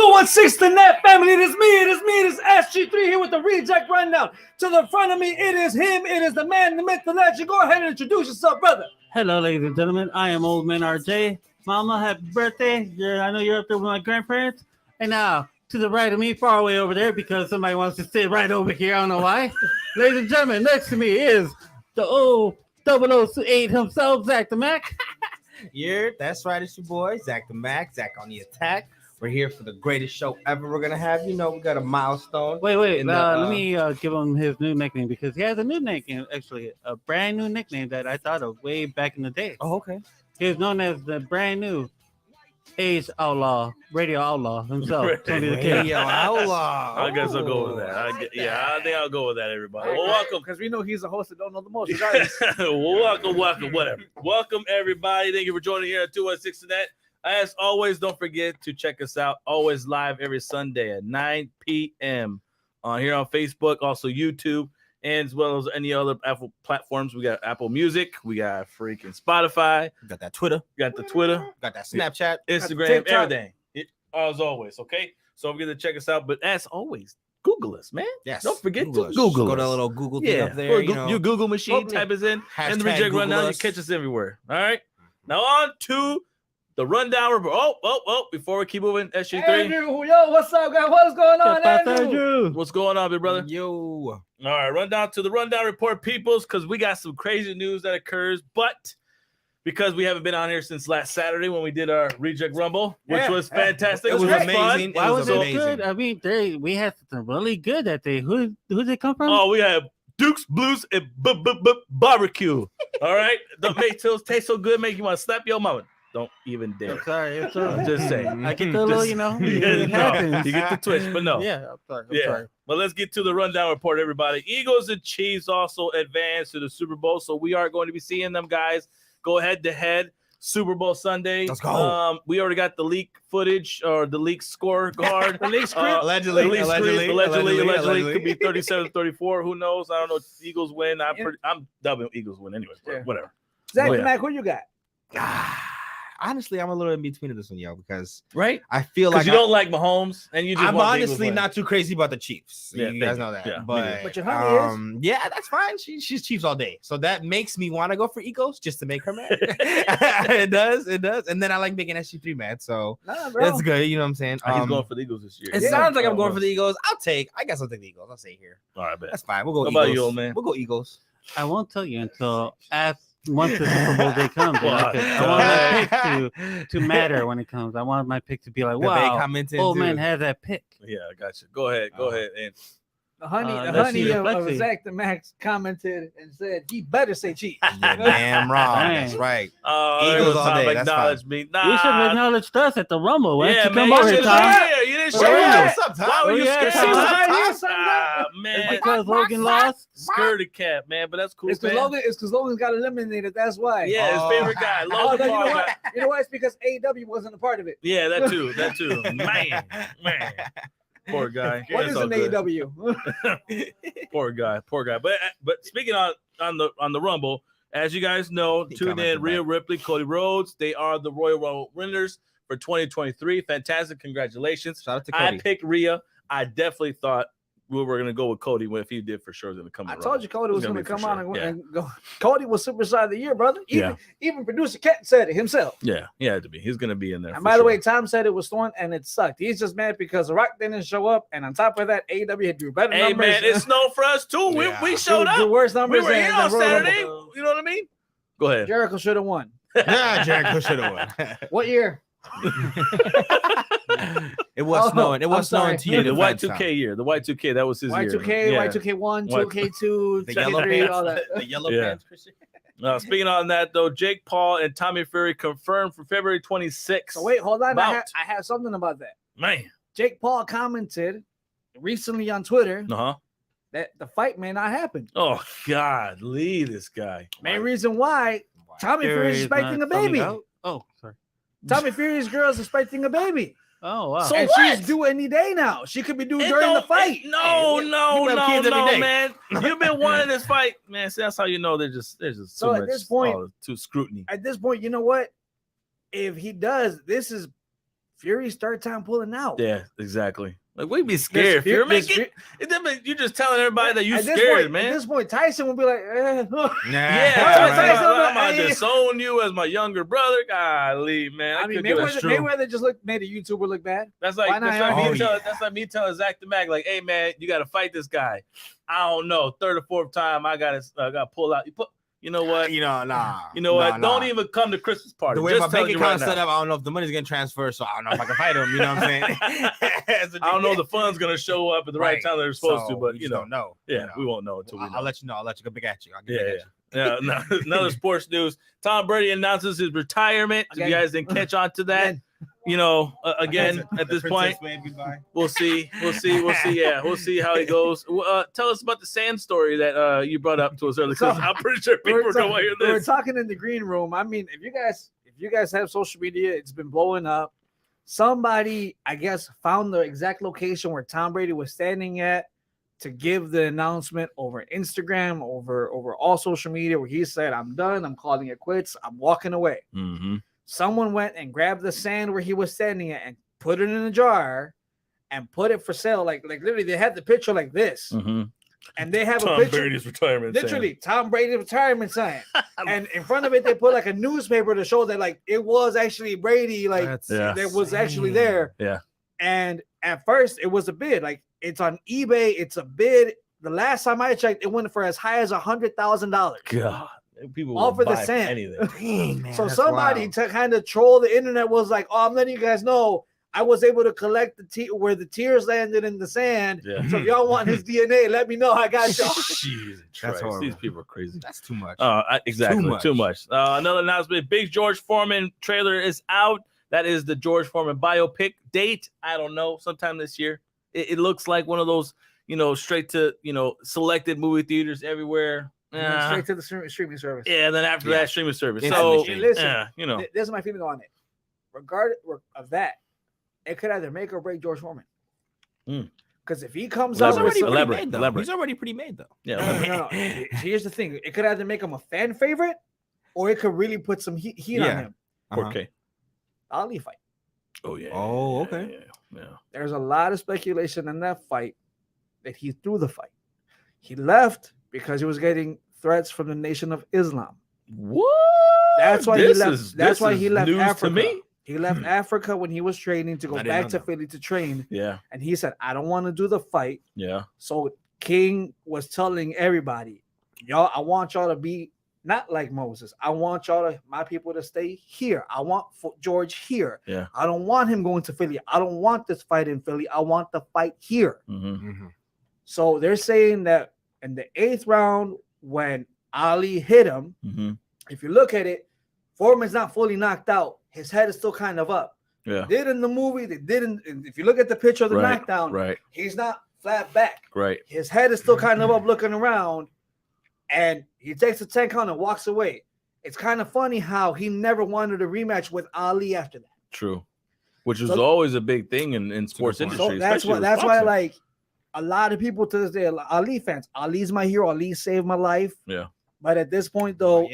216 the net family. It is me, it is SG3 here with the reject rundown. To the front of me, it is him, it is the man, the myth, the legend. Go ahead and introduce yourself, brother. Hello, ladies and gentlemen. I am Old Man RJ. Mama, happy birthday. I know you're up there with my grandparents. And now, to the right of me, far away over there, because somebody wants to sit right over here. I don't know why. Ladies and gentlemen, next to me is the old 008 himself, Zach the Mac. Yeah, that's right. It's your boy, Zach the Mac. Zach on the attack. We're here for the greatest show ever we're going to have. You know, we got a milestone. Wait. Let me give him his new nickname because he has a new nickname, actually, a brand new nickname that I thought of way back in the day. Oh, okay. He is known as the brand new Age Outlaw, Radio Outlaw himself, Tony the Kid. Radio Outlaw. I guess I'll go with that. I think I'll go with that, everybody. Well, welcome. Because we know he's a host that don't know the most. Welcome, whatever. Welcome, everybody. Thank you for joining here at 216 Net. As always, don't forget to check us out. Always live every Sunday at 9 p.m. Here on Facebook, also YouTube, and as well as any other Apple platforms. We got Apple Music. We got freaking Spotify. We got that Twitter. We got the Twitter. Got that Snapchat. Instagram, everything. As always, okay? So we're going to check us out. But as always, Google us, man. Yes. Don't forget Google to us. Google Go us. to that little Google thing up there. Or You know. your Google machine, type us in, and the reject Google rundown. You us. catch us everywhere. All right. Now on to the rundown report. Oh! Before we keep moving, SG3. Andrew, yo, what's up, guys? What's going on, Andrew? What's going on, big brother? Yo. All right, rundown to the rundown report, peoples, because we got some crazy news that occurs, but because we haven't been on here since last Saturday when we did our reject rumble, which was fantastic. It was great. amazing. Why was it amazing. good? I mean, we had something really good that day. Who did it come from? Oh, we have Duke's Blues and barbecue. All right, don't make those taste so good, make you want to slap your mama. Don't even dare. I'm sorry. I'm just saying. I get the little, it happens. You get the twitch, but no. Yeah, I'm sorry. But let's get to the rundown report, everybody. Eagles and Chiefs also advanced to the Super Bowl, so we are going to be seeing them guys go head-to-head Super Bowl Sunday. Let's go. We already got the leak footage or the leak scorecard. The leak script? Allegedly could be 37-34. Who knows? I don't know if Eagles win. I'm dubbing Eagles win anyway. Yeah. Whatever. Zach the Mac, who you got? Honestly, I'm a little in between of this one, yo, because Right? I feel like you don't like Mahomes, and you just I'm want the honestly Eagles win. not too crazy about the Chiefs. Yeah, You guys know that. Yeah, but your honey is? yeah, that's fine. She's Chiefs all day. So that makes me want to go for Eagles just to make her mad. It does. And then I like making SG3 mad. So that's good. You know what I'm saying? He's going for the Eagles this year. It sounds like I'm going for the Eagles. I guess I'll take the Eagles. I'll say here. All right, bet. That's fine. We'll go What Eagles. about you, old man? We'll go Eagles. I won't tell you until once the Super Bowl day comes. Well, I want my pick to matter when it comes. I want my pick to be like, wow, old man has that pick. Yeah, I got you. Go ahead. And The honey Lexi. of Zach the Max commented and said he better say Chiefs. You're damn wrong. That's right. Eagles all day. That's acknowledge me. You should have acknowledged us at the Rumble. Why Yeah, don't you man. come over here, Tom? You didn't show Yeah. up. What's up, Tom? Why were you Yeah. scared? It's Man. because Logan lost. Skirty cat, man. But that's cool, It's man. because Logan got eliminated. That's why. Yeah, his favorite guy. Oh, Logan no, you know Paul what? got- You know what? It's because AEW wasn't a part of it. Yeah, that too. Man. Poor guy. What It's is all an good. AEW? Poor guy. But speaking on the Rumble, as you guys know, He tune in commented Rhea back. Ripley, Cody Rhodes. They are the Royal Rumble winners for 2023. Fantastic. Congratulations. Shout out to Cody. I picked Rhea. I definitely thought we were going to go with Cody if he did for sure. Going to come. I in told you Cody was It's going gonna to be come for on sure. and go. Cody was Superstar of the Year, brother. Yeah. Even producer Cat said it himself. Yeah, he had to be. He's going to be in there. And for by the sure. way, Tom said it was Thorne and it sucked. He's just mad because The Rock didn't show up. And on top of that, AEW had do better hey numbers. man, it snowed for us too. Yeah. We showed do up. worse We numbers were here on Royal Saturday. Rumble. You know what I mean? Go ahead. Jericho should have won. Yeah, Jericho should have won. What year? It was snowing. It I'm was snowing to sorry. you. The Y2K year. The Y2K. That was his year. Y2K, Yeah. Y2K1, Y- 2K2, The yellow 2K3, pants. all that. The yellow Yeah. pants, Christian. Speaking on that though, Jake Paul and Tommy Fury confirmed for February 26th. So wait, hold on. Bout. I have something about that. Man. Jake Paul commented recently on Twitter Uh-huh. that the fight may not happen. Oh God, leave this guy. Main reason why Tommy Fury is expecting a baby. Oh, sorry. Tommy Fury's girl is expecting a baby. Oh, wow. So and what? she's due any day now. She could be due It during the don't- fight. No, You have kids every day. man. You've been wanting this fight, man. See, that's how you know there's just So too at much, this point- too scrutiny. At this point, you know what? If he does, this is Fury's third time pulling out. Yeah, exactly. Like we'd be scared. You're just telling everybody that you scared, man. At this point, Tyson would be like, I'm gonna disown you as my younger brother. Golly, man. I mean, Mayweather just made a YouTuber look bad. That's like me telling Zach the Mag, like, hey man, you gotta fight this guy. I don't know, third or fourth time, I gotta pull out. You know what? You know what? Don't even come to Christmas party. The way my bank account set up, I don't know if the money's gonna transfer, so I don't know if I can fight him. You know what I'm saying? I don't know if the fund's gonna show up at the right time they're supposed to, but you don't know. Yeah, we won't know until I'll let you know. I'll let you go back at you. Another sports news. Tom Brady announces his retirement. If you guys didn't catch on to that, again at this point, we'll see. Yeah, we'll see how it goes. Tell us about the sand story that you brought up to us earlier. Because I'm pretty sure people don't want to hear this. We were talking in the green room. I mean, if you guys have social media, it's been blowing up. Somebody, I guess, found the exact location where Tom Brady was standing at to give the announcement over Instagram, over all social media, where he said, "I'm done. I'm calling it quits. I'm walking away." Mm-hmm. Someone went and grabbed the sand where he was standing at and put it in a jar and put it for sale. Like literally, they had the picture like this. Mm-hmm. And they have Tom a picture. Brady's retirement. Literally, Tom Brady's retirement sign. And in front of it, they put like a newspaper to show that like it was actually Brady. Like that was actually there. Yeah. And at first, it was a bid. Like it's on eBay. It's a bid. The last time I checked, it went for as high as $100,000. God. People all for the sand. Anything. Dang, man, so somebody to kind of troll the internet was like, "Oh, I'm letting you guys know I was able to collect where the tears landed in the sand. Yeah. So if y'all want his DNA, let me know. I got y'all." Jesus Christ, these people are crazy. That's too much. Exactly, too much. Another announcement: Big George Foreman trailer is out. That is the George Foreman biopic. Date, I don't know, sometime this year. It looks like one of those, straight to selected movie theaters everywhere. Straight to the streaming service. Yeah, and then after that, streaming service. So, listen, this is my feeling on it. Regardless of that, it could either make or break George Foreman. Because if he comes out, he's already pretty made, though. Yeah. No. Here's the thing: it could either make him a fan favorite, or it could really put some heat on him. Okay. Ali fight. Oh yeah. Oh, okay. Yeah. There's a lot of speculation in that fight that he threw the fight. He left because he was getting threats from the Nation of Islam. What? That's why he left. That's why he left Africa. To me? He left Africa when he was training to go back to Philly to train. Yeah. And he said, "I don't want to do the fight." Yeah. So King was telling everybody, "Y'all, I want y'all to be not like Moses. I want my people to stay here. I want George here. Yeah. I don't want him going to Philly. I don't want this fight in Philly. I want the fight here." Mm-hmm. So they're saying that in the 8th round, when Ali hit him, if you look at it, Foreman's not fully knocked out. His head is still kind of up. Yeah. They did in the movie. They didn't. If you look at the picture of the knockdown, he's not flat back. Right. His head is still kind of up, looking around, and he takes a 10 count and walks away. It's kind of funny how he never wanted a rematch with Ali after that. True. Which was always a big thing in sports industry. So that's why like a lot of people to this day, Ali fans, Ali's my hero. Ali saved my life. Yeah. But at this point, though,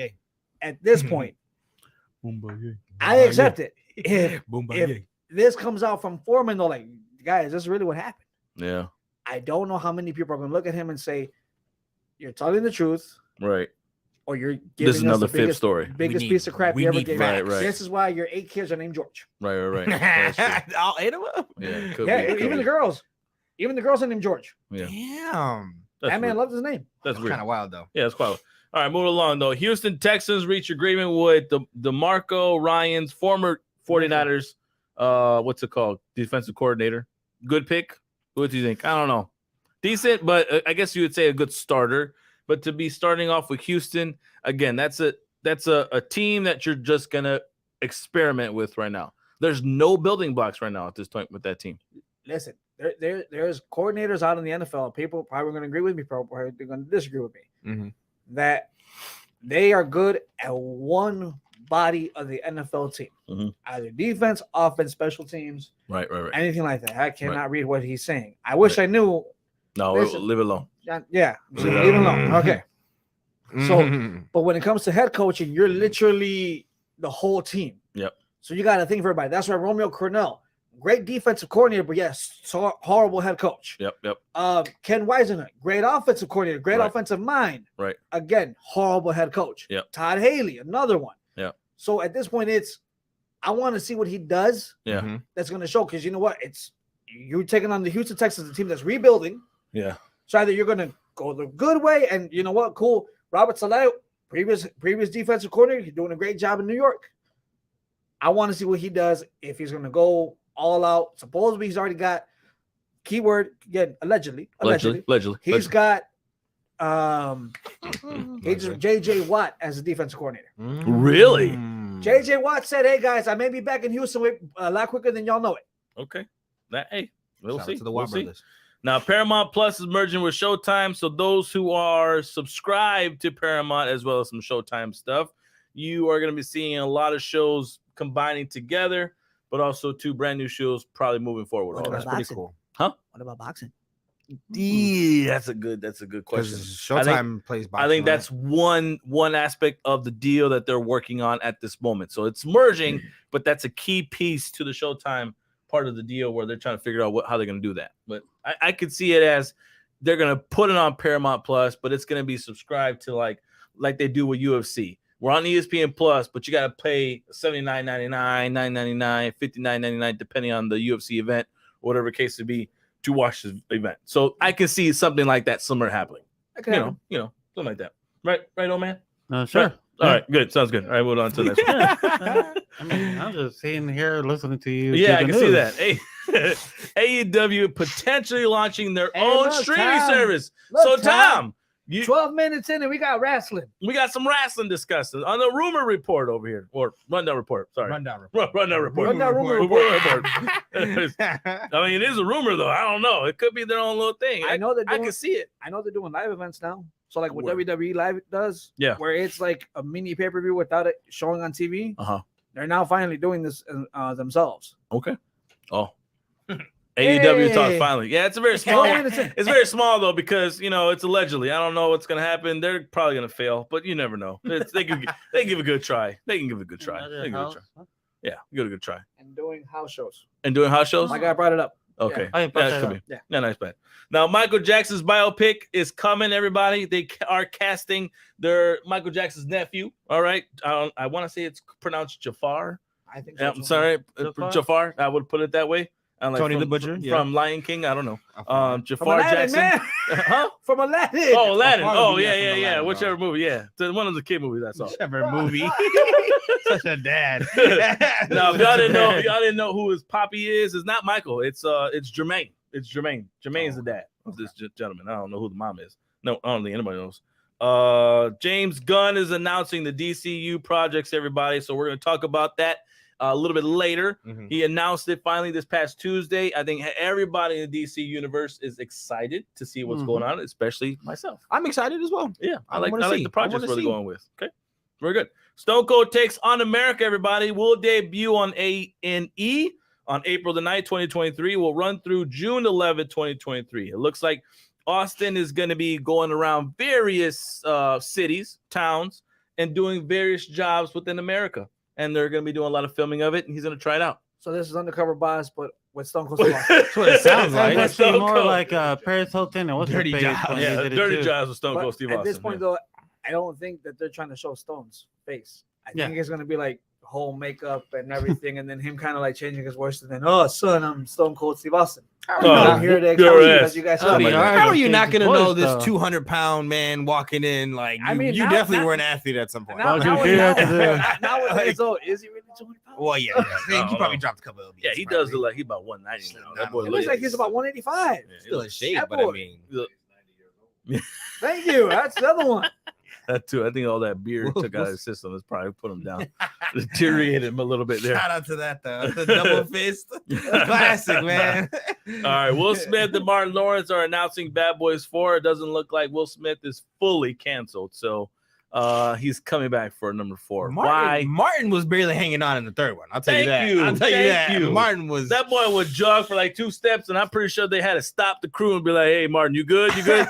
I accept it. If this comes out from Foreman, though, like, guys, this is really what happened. Yeah. I don't know how many people are going to look at him and say, "You're telling the truth." Right. Or you're giving this is another fifth story. Biggest piece of crap you ever gave. Right. This is why your 8 kids are named George. Right. All 8 of them? Yeah. Even the girls. Even the girls are named George. Yeah. Damn. That man loved his name. That's kind of wild, though. Yeah, that's quite wild. All right, moving along, though. Houston Texans reach agreement with the DeMarco Ryans, former 49ers, what's it called? Defensive coordinator. Good pick? What do you think? I don't know. Decent, but I guess you would say a good starter. But to be starting off with Houston, again, that's a team that you're just going to experiment with right now. There's no building blocks right now at this point with that team. Listen, there's coordinators out in the NFL. People probably going to agree with me, probably they're going to disagree with me. That they are good at one body of the NFL team, either defense, offense, special teams, right, anything like that. I cannot read what he's saying. I wish I knew. No, leave it alone. Yeah, leave it alone. Okay. So, but when it comes to head coaching, you're literally the whole team. Yep. So you got to think for everybody. That's why Romeo Cornell, great defensive coordinator, but yes, horrible head coach. Yep. Ken Weisenhunt, great offensive coordinator, great offensive mind. Right. Again, horrible head coach. Yep. Todd Haley, another one. Yeah. So at this point, I want to see what he does. Yeah. That's going to show, because you know what? You're taking on the Houston Texans, a team that's rebuilding. Yeah. So either you're going to go the good way, and you know what? Cool. Robert Saleh, previous defensive coordinator, he's doing a great job in New York. I want to see what he does, if he's going to go all out. Supposedly he's already got, keyword again, allegedly. He's got JJ Watt as a defensive coordinator. Really? JJ Watt said, "Hey guys, I may be back in Houston a lot quicker than y'all know it." Okay. We'll see. To the Watt brothers. Now, Paramount Plus is merging with Showtime, so those who are subscribed to Paramount as well as some Showtime stuff, you are going to be seeing a lot of shows combining together, but also 2 brand new shows probably moving forward. What All about that. boxing? Cool. Huh? What about boxing? Yeah, that's a good question. Showtime plays boxing. I think that's one aspect of the deal that they're working on at this moment. So it's merging, but that's a key piece to the Showtime part of the deal where they're trying to figure out how they're going to do that. But I could see it as they're going to put it on Paramount Plus, but it's going to be subscribed to like they do with UFC. We're on ESPN Plus, but you got to pay $79.99, $9.99, $59.99, depending on the UFC event, or whatever case to be, to watch the event. So I can see something like that similar happening. Something like that. Right, old man? Sure. Right. All right, good. Sounds good. All right, we'll on to the next one. I mean, I'm just sitting here listening to you. Yeah, I give can the see news. that. AEW potentially launching their own look, streaming Tom. service. Look, So, Tom. Tom, 12 minutes in and we got wrestling. we got some wrestling discussing on the rumor report over here, or rundown report. Sorry, Rundown report. rundown report. Rundown rumor report. I mean, it is a rumor though. I don't know. It could be their own little thing. I know I can see it. I know they're doing live events now. So like what Where? WWE Live does, Yeah. where it's like a mini pay-per-view without it showing on TV. Uh-huh. They're now finally doing this themselves. Okay. Oh. AEW talks finally. Yeah, it's a very small. 12 minutes in. It's very small though, because it's allegedly. I don't know what's gonna happen. They're probably gonna fail, but you never know. They give a good try. They can give a good try. They can give a good try. Yeah, give it a good try. And doing house shows. And doing house shows. My guy brought it up. Okay. I brought Yeah, that could up. be. Yeah. Yeah, nice bet. Now, Michael Jackson's biopic is coming, everybody. They are casting their Michael Jackson's nephew. All right. I want to say it's pronounced Jafar. I think I'm sorry. Jafar. I would put it that way. Like Tony the Butcher? Yeah. From Lion King. I don't know. From Jafar Aladdin, Jackson. man. Huh? From Aladdin. Oh, Aladdin. Part of Oh, it, yeah, yeah, from yeah. Aladdin, Whichever movie. Yeah. So one of the kid movies I saw. Whichever movie. Such a dad. Now, if y'all didn't know who his poppy is, it's not Michael. It's Jermaine. It's Jermaine. Jermaine's the dad of this gentleman. I don't know who the mom is. No, I don't think anybody knows. James Gunn is announcing the DCU projects, everybody. So we're going to talk about that a little bit later. Mhm. He announced it finally this past Tuesday. I think everybody in the DC universe is excited to see what's going on, especially myself. I'm excited as well. Yeah, I wanna like see. the projects I where wanna they're see. going with. Okay, very good. Stone Cold Takes on America, everybody, will debut on A&E on April the 9th, 2023. Will run through June 11th, 2023. It looks like Austin is going to be going around various cities, towns, and doing various jobs within America. And they're going to be doing a lot of filming of it, and he's going to try it out. So this is Undercover Boss, but with Stone Cold Steve Austin. That's what it sounds like. That's Stone more Cold. like Paris Hilton and what's Dirty her face Jobs. when he Yeah, did it Dirty too. Jobs with Stone But Cold Steve at Austin. this point, though, I don't think that they're trying to show Stone's face. I think it's going to be like whole makeup and everything, and then him kind of like changing his voice, and then, oh, son, I'm Stone Cold Steve Austin. I'm here to your explain ass. as you guys Oh, saw. my God. How are you not going to know Voice, this though. 200-pound man walking in? Like, I mean, you now- definitely now- were an athlete at some point. Now, Well, now, you now, did. nowadays, oh, is he really 200 pounds? Well, yeah. He probably dropped a couple of Yeah, he does look like he's about 190 now. That boy It looks like he's about 185. still in shape, That but I boy. mean, Thank you. That's the other one. That too. I think all that beer took out of his system has probably put him down, deteriorated him a little bit there. shout out to that though. The double fist, classic, man. All right, Will Smith and Martin Lawrence are announcing Bad Boys 4. It doesn't look like Will Smith is fully canceled, so he's coming back for number 4. Why? Martin was barely hanging on in the third one. I'll tell Thank you that. you. I'll tell you Thank that. you. Martin was That boy would jog for like 2 steps, and I'm pretty sure they had to stop the crew and be like, "Hey, Martin, you good? You good?"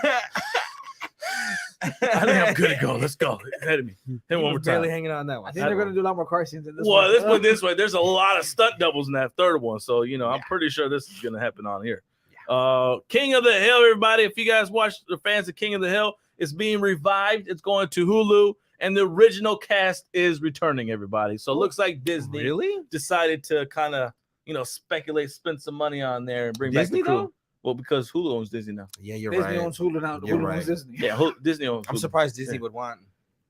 I think I'm good to go. Let's go. Ahead of me. Hit one more barely time. hanging on that I one. think they're gonna do a lot more car scenes in this Well, one. let's put it this way. There's a lot of stunt doubles in that third one. So, I'm Yeah. pretty sure this is going to happen on here. King of the Hill, everybody. If you guys watch the fans of King of the Hill, it's being revived. It's going to Hulu. And the original cast is returning, everybody. So it looks like Disney Really? decided to kind of, speculate, spend some money on there and bring Disney, back the crew. though? Well, because Hulu owns Disney now. Yeah, you're Disney right. owns Hulu now. You're Hulu right. owns Disney. Yeah, Disney owns I'm Hulu. surprised Disney Yeah. would want.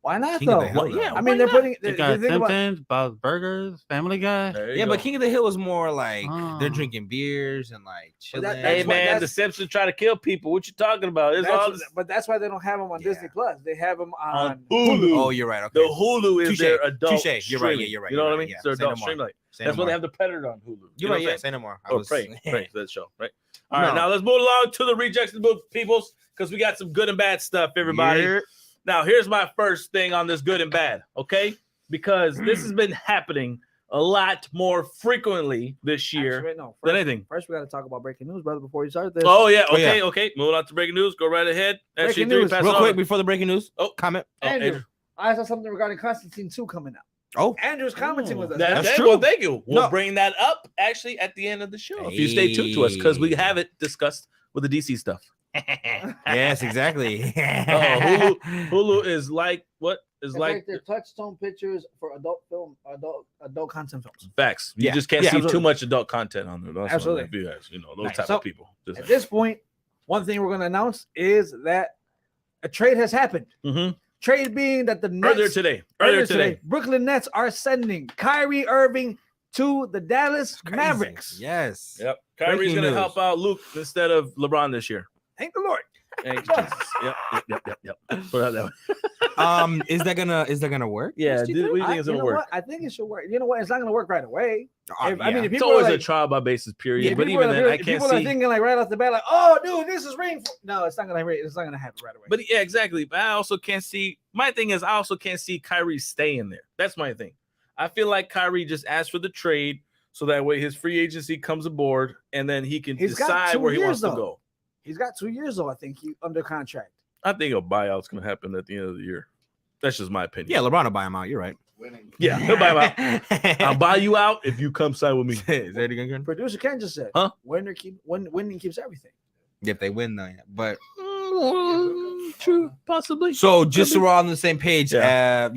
Why not King of though? the Hill, Well, yeah, I mean, why they're not? putting. They They got think about, Simpsons, Bob's Burgers, Family Guy. There you Yeah, go. but King of the Hill was more like they're Oh. drinking beers and like chilling. that's Hey, why- man, that's- the Simpsons try to kill people. What you talking about? It's all but that's why they don't have them on Yeah. Disney Plus. They have them on on. Hulu. Oh, you're right. Okay. The Hulu is Touche. their adult Touche. You're right. streaming. Yeah, you're right. You know You're what I right. mean? Yeah. It's their Say no adult more. streaming. Say That's no why they more. have the Predator on Hulu. You're You know right. what I'm Yeah. saying? Say no more. Oh, pray for that show, right? All right, No. now let's move along to the rejects of the book, peoples, because we got some good and bad stuff, everybody. Yeah. Now, here's my first thing on this good and bad, okay? Because this has been happening a lot more frequently this year Actually, no. than First, anything. first, we got to talk about breaking news, brother. Before you start this. Oh, yeah. Oh, yeah. Okay. Moving on to breaking news. Go right ahead. Breaking SG3, news. pass it Real on. quick before the breaking news. Oh. Comment. Andrew, Andrew. I saw something regarding Constantine 2 coming out. Oh. Andrew's commenting with us. That's That's true. Well, thank you. We'll No. bring that up actually at the end of the show. If you stay tuned to us, because we have it discussed with the DC stuff. Yes, exactly. Hulu is like what is It's like their touchstone pictures for adult content films. facts. You Yeah. just can't Yeah, see absolutely. too much adult content on there. That's Absolutely. What you guys, those Nice. type So, of people. Just At this point, one thing we're going to announce is that a trade has happened. Mhm. Trade being that the Nets earlier today. Brooklyn Nets are sending Kyrie Irving to the Dallas Mavericks. Yes. Yep. Kyrie's Breaking going to news. help out Luke instead of LeBron this year. Thank the Lord. Thank you, Jesus. Yep. Put it that way. Is that gonna work? Yeah, What do you what do you think is You going to know work? what? I think it should work. You know what? It's not going to work right away. I mean, if It's people always are a like, trial by basis period, if but people even are- then, I if can't people are see. thinking like right off the bat, like, oh, dude, this is ring. No, it's not going to happen right away. But yeah, exactly. But I also can't see. My thing is, I also can't see Kyrie staying there. That's my thing. I feel like Kyrie just asked for the trade so that way his free agency comes aboard and then he can He's got decide 2 where he years, wants to though. go. He's got 2 years though. I think under contract. I think a buyout's going to happen at the end of the year. That's just my opinion. Yeah, LeBron will buy him out. You're right. Yeah, he'll buy him out. I'll buy you out if you come sign with me. Is that again? Producer Ken just said, Huh? Winning keeps everything. If they win, though, yeah. But True, possibly. so just so we're all on the same page, Yeah.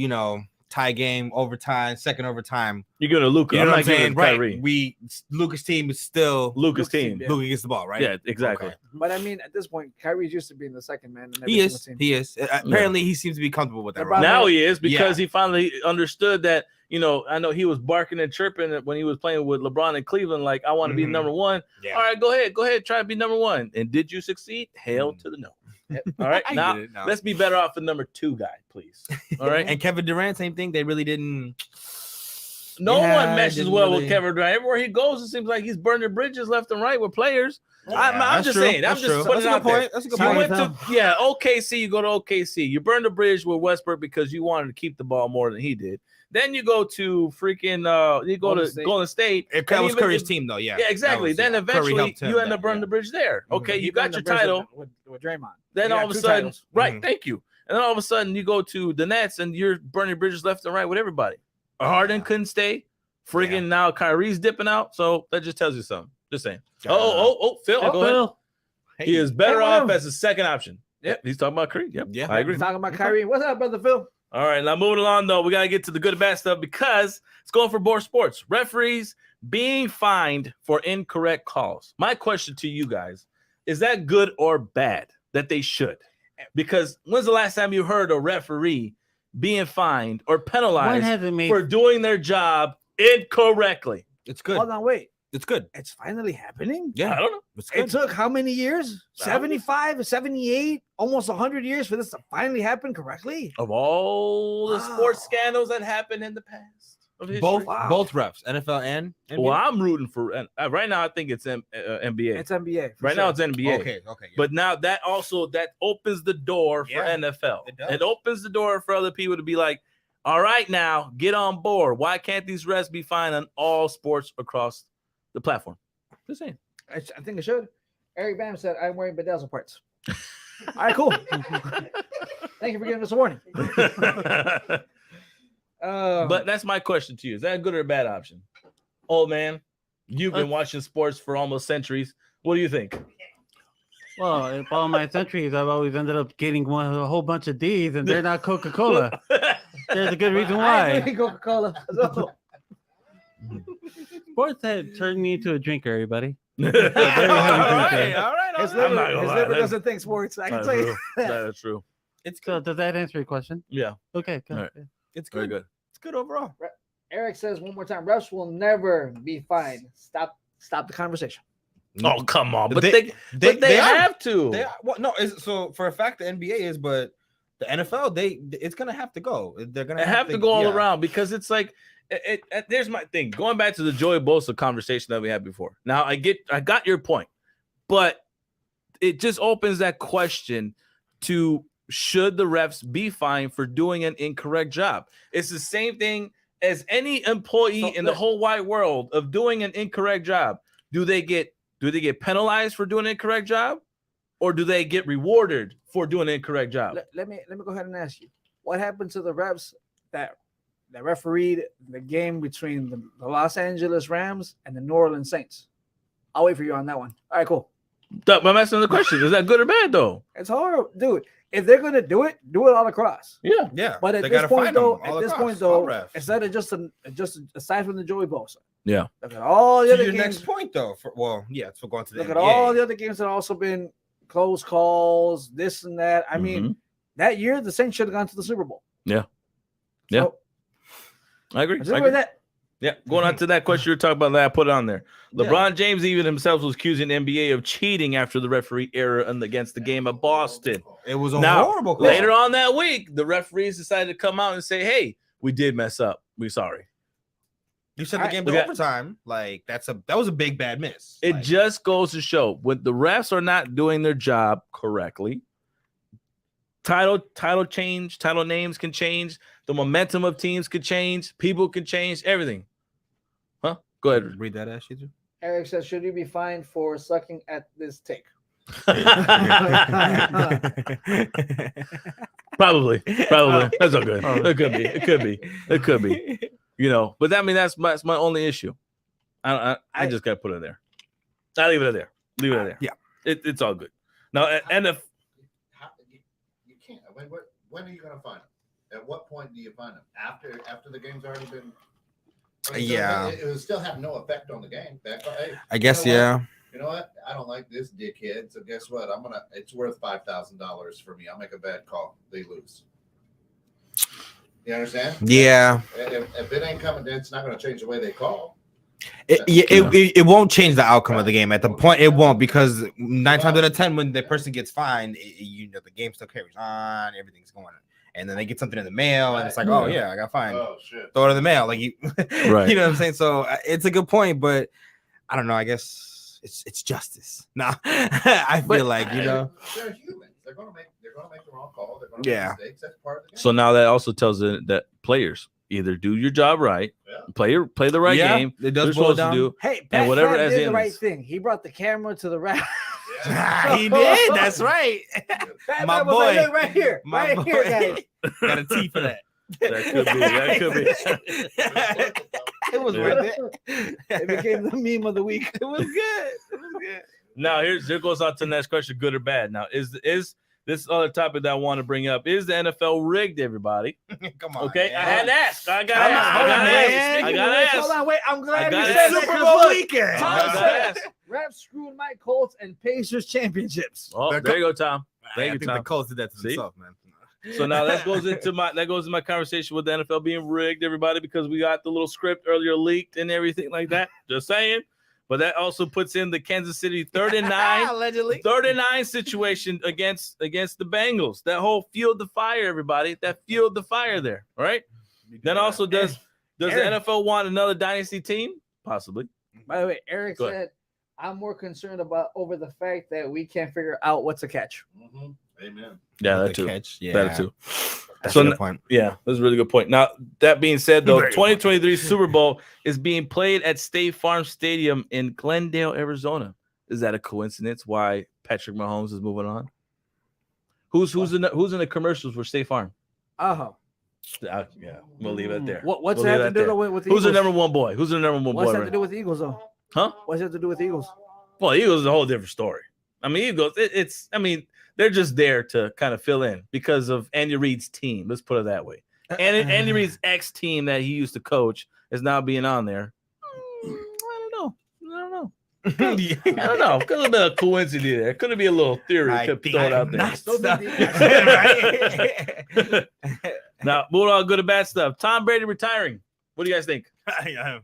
tie game, overtime, second overtime. You're going to Luka. You know I'm what not I'm saying? giving Right. Kyrie. Lucas' team is still Luka's team. Yeah. Luka gets the ball, right? Yeah, exactly. Okay. But I mean, at this point, Kyrie's used to being the second man. In every He single is. team. He is. Apparently, he seems to be comfortable with that. LeBron- Role. Now he is because Yeah. he finally understood that, I know he was barking and chirping when he was playing with LeBron in Cleveland, like, I want to be Mhm. number one. Yeah. All right, go ahead, try to be number one. And did you succeed? Hell to the no. All right, I now get it now. let's be better off the number 2 guy, please. All right, And Kevin Durant, same thing. They really didn't. no Yeah, one meshes didn't well with really- Kevin Durant. Everywhere he goes, it seems like he's burning bridges left and right with players. I'm That's just true. saying. I'm That's just true. putting That's it a out good there. point. That's a good You Sorry, point. went to OKC. You go to OKC. You burn the bridge with Westbrook because you wanted to keep the ball more than he did. Then you go to freaking you go Golden to State. Golden State. If and that was even Curry's if- team, though, yeah. Yeah, exactly. That was- Then yeah. Curry eventually helped him you end that, up burning yeah. the bridge there. Okay, He you got burned your the bridge title. with Draymond. Then He all got of a 2 sudden, titles. right? Mhm. Thank you. And then all of a sudden you go to the Nets and you're burning bridges left and right with everybody. Harden couldn't stay. Freaking Yeah. now Kyrie's dipping out. So that just tells you something. Just saying. Yeah. Phil, Oh, go ahead. Phil. He is better Hey, off Will. as a second option. Yep, he's talking about Curry. Yep, Yeah. I agree. Talking about Kyrie. What's up, brother Phil? All right, now moving along though, we gotta get to the good and bad stuff because it's going for more sports. Referees being fined for incorrect calls. My question to you guys is that good or bad that they should? Because when's the last time you heard a referee being fined or When penalized has it made for doing their job incorrectly? It's good. Hold on, wait. It's good. It's finally happening. Yeah. I don't know. It's It good. took how many years? Wow. 75, 78, almost 100 years for this to finally happen correctly. Of all the Wow. sports scandals that happened in the past of history. Both Wow. both refs, NFL and NBA? Well, I'm rooting for right now. I think it's NBA. It's NBA. for Right now, sure. it's NBA. Okay. Yeah. But now that opens the door for Yeah, NFL. it does. It opens the door for other people to be like, all right, now get on board. Why can't these refs be fined on all sports across the platform? Just saying. I think it should. Eric Bam said, I'm wearing bedazzle parts. All right, cool. Thank you for giving us a warning. But that's my question to you: is that a good or a bad option? Old man, you've been watching sports for almost centuries. What do you think? Well, in all my centuries, I've always ended up getting a whole bunch of D's, and they're not Coca-Cola. There's a good reason I why. drink Coca-Cola. So. Sports had turned me into a drinker, everybody. all right. His I'm liver, not gonna his lie, liver that's- doesn't think sports. I can That's tell you. true. That is true. It's So good. does that answer your question? Yeah, Okay, good. All right. It's very good. good. It's good overall. Eric says one more time, refs will never be fined. Stop the conversation. Oh, come on. But They- they, they are. have to. They are, well, no, so for a fact the NBA is, but the NFL it's gonna have to go. They're gonna They have to go all yeah. around because it's like there's my thing. Going back to the Joey Bosa conversation that we had before. Now I got your point, but it just opens that question to should the refs be fined for doing an incorrect job? It's the same thing as any employee in the whole wide world of doing an incorrect job. Do they get penalized for doing an incorrect job, or do they get rewarded for doing an incorrect job? Let me go ahead and ask you, what happened to the refs that refereed the game between the Los Angeles Rams and the New Orleans Saints? I'll wait for you on that one. All right, cool. But I'm asking the question: is that good or bad, though? It's horrible, dude. If they're gonna do it all across. Yeah. Yeah, But at they this gotta point, find them though, all at this across, point, all though, refs. instead of just aside from the Joey Bosa, Yeah. look at all the To other your games. next point, though, for going to the Look NBA. at all the other games that also been close calls, this and that. I mean, that year the Saints should have gone to the Super Bowl. Yeah. Yeah. So, I agree. let's I look agree. at that. Yeah, going on to that question you were talking about that I put it on there. Yeah. LeBron James even himself was accusing the NBA of cheating after the referee error against the game of Boston. It was a Now, horrible call. later on that week, the referees decided to come out and say, "Hey, we did mess up. We're sorry." You said the game we to got- overtime. Like that was a big bad miss. It Like, just goes to show when the refs are not doing their job correctly. Title change, title names can change, the momentum of teams could change, people can change, everything. Huh? Go ahead. read that ass, you Eric says, should you be fined for sucking at this take? Probably. That's all good. It could be. You know, but that's my only issue. I just gotta put it there. I leave it there. Yeah. It's all good. Now, and if You can't. When are you going to find them? At what point do you find them? After the game's already been. Yeah. It will still have no effect on the game. Hey, I guess, you know yeah. You know what? I don't like this dickhead. So guess what? It's worth $5,000 for me. I'll make a bad call. They lose. You understand? Yeah. If it ain't coming, it's not going to change the way they call. It won't change the outcome of the game. At the point, it won't, because 9 times out of 10, when the person gets fined, the game still carries on, everything's going on, and then they get something in the mail, and it's like, oh yeah, I got fined. Oh shit! Throw it in the mail, like you, Right. You know what I'm saying? So it's a good point, but I don't know. I guess it's justice. No, I feel like they're humans. They're going to make the wrong call. They're going to make mistakes. That's part of the game. so now that also tells it that players either do your job right, play the right game. It They're does boil supposed to down. do. Hey, And Pat whatever Fab as did the in right is. thing. He brought the camera to the ref. He did. That's right. Pat My Fab was like, boy. "Look, right here, My right here, boy. guys." Got a T for that. That could be. It was worth it. It became the meme of the week. It was good. Now here goes on to the next question, good or bad. Now is this other topic that I want to bring up? Is the NFL rigged, everybody? Come on. Okay, man. I had to ask. I got Come to on, ask. hold on, I got to ask. Hold on, wait. I'm glad you gotta said ask. that. Super 'cause Bowl look, weekend. I Tom gotta said, ask. refs screwed my Colts and Pacers championships. Oh, there you go, Tom. I Thank you, think Tom. the Colts did that to See? themselves, man. So now that goes into my conversation with the NFL being rigged, everybody, because we got the little script earlier leaked and everything like that. Just saying. But that also puts in the Kansas City 3rd-and-9 allegedly. 3rd-and-9 situation against the Bengals. That whole field the fire, everybody. That fueled the fire there. All right. Then also does the Eric. NFL want another dynasty team? Possibly. By the way, Eric Go ahead. said, "I'm more concerned over the fact that we can't figure out what's a catch." Mhm. Amen. Yeah, The that too. catch. Yeah. That too. That's So a good n- point. Yeah, that's a really good point. Now, that being said, though, Very 2023 Super Bowl is being played at State Farm Stadium in Glendale, Arizona. Is that a coincidence why Patrick Mahomes is moving on? Who's in the commercials for State Farm? Oh, Yeah, we'll leave it there. what's We'll that leave have it to do there. with the Who's the Eagles? number one boy? Who's the number one What's boy? that to Right? do with the Eagles though? Huh? What's that have to do with the Eagles? Well, Eagles is a whole different story. I mean, Eagles, it's I mean, they're just there to kind of fill in because of Andy Reid's team. Let's put it that way. And Andy Reid's ex team that he used to coach is now being on there. I don't know. I don't know. Could have been a coincidence there. Could have been a little theory. Could throw it out there. Now, moving on, good and bad stuff. Tom Brady retiring. What do you guys think? Yeah.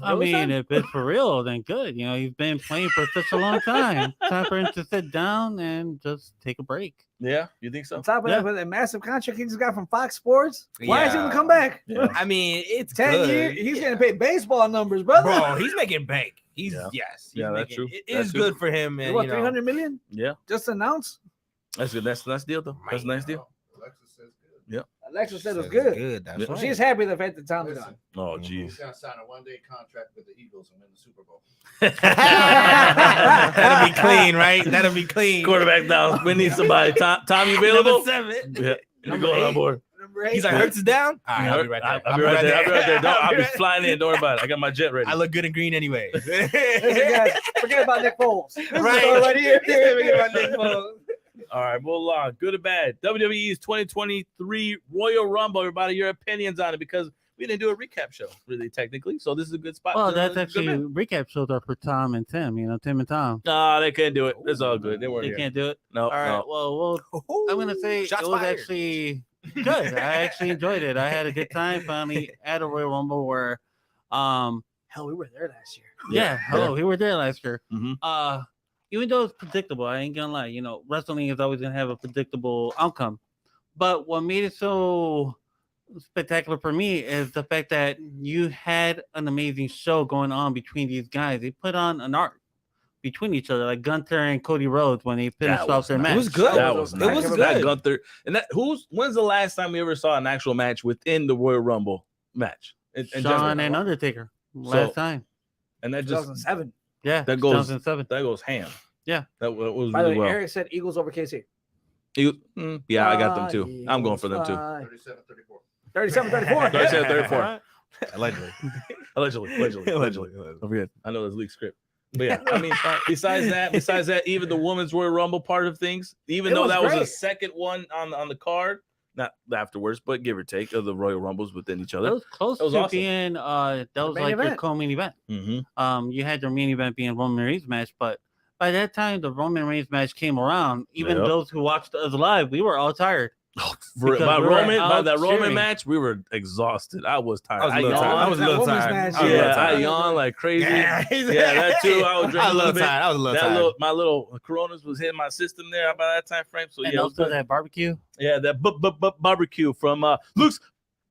I mean, if it's for real, then good. You know, he's been playing for such a long time. Time for him to sit down and just take a break. Yeah, you think so? On top of Yeah. that, with a massive contract he just got from Fox Sports, why is he gonna Yeah. come back? Yeah. I mean, it's 10 good. years, he's Yeah. getting paid baseball numbers, brother. Bro, he's making bank. He's Yeah. yes. Yeah, that's making, true. It That's is true. good for him. And What, you know, 300 million? Yeah, Just announced? that's good. That's a nice deal, though. That's a nice deal. Alexa says good. Alexa said it was it's good. Good. That's Yeah. So right. she's happy the fact that Tom is Listen, on. Oh, Mhm. he's jeez. gonna sign a one-day contract with the Eagles and win the Super Bowl. That'll be clean, right? That'll be clean. Quarterback down. We need somebody. Tom, you available? Number 7. Yeah, you're Number going on 8. board. Number 8. He's like, Hurts is down. All right, I'll be right there. I'll be right there. I'll be right there. Don't, I'll be right- flying in. Don't worry about it. I got my jet ready. I look good in green anyway. Listen, guys, forget about Nick Foles. This is Right. all right here. Forget about Nick Foles. All right, move along. Good or bad? WWE's 2023 Royal Rumble. Everybody, your opinions on it because we didn't do a recap show, really, technically. So this is a good spot. Well, to- that's good actually bit. recap shows are for Tom and Tim. You know, Tim and Tom. No, they couldn't do it. It's all good. They weren't They here. can't do it. No, All right. no. Well, I'm gonna say Shots it was fired. actually good. I actually enjoyed it. I had a good time finally at a Royal Rumble where, Hell, we were there last year. yeah, hello, we were there last year. Mhm. Even though it's predictable, I ain't gonna lie. You know, wrestling is always gonna have a predictable outcome. But what made it so spectacular for me is the fact that you had an amazing show going on between these guys. They put on an art between each other, like Gunther and Cody Rhodes when they finished That off was their nice. match. It was good. That was It nice. was That good. Gunther and that. When's the last time we ever saw an actual match within the Royal Rumble match? In general? Shawn and Undertaker last time. And that just 2007. Yeah, that goes- 2007. that goes ham. Yeah. that was By the really way, well. Eric said Eagles over KC. Yeah, I got them too. I'm going for them too. 37-34. 37-34. 37-34. Allegedly. Allegedly. Don't forget. I know there's leaked script. But yeah, I mean, besides that, even the women's Royal Rumble part of things, even It though was that was great. the second one on the card, not afterwards, but give or take of the Royal Rumbles within each That other. was close That was to awesome. being that was main like your event. co-main event. Mm-hmm. You had their main event being Roman Reigns match, but by that time the Roman Reigns match came around, even Yep. those who watched us live, we were all tired. Because By we were Roman, by out that Roman cheering. match, we were exhausted. I was tired. I was a little yawned. tired. I was a little That woman's tired. match, I was a little Yeah, I tired. yawned like crazy. Yeah, that too. I was drinking I was a a little little bit. tired. I was a little That tired. my little Coronas was hitting my system there by that time frame. So And yeah, it was also good. that barbecue. Yeah, that barbecue from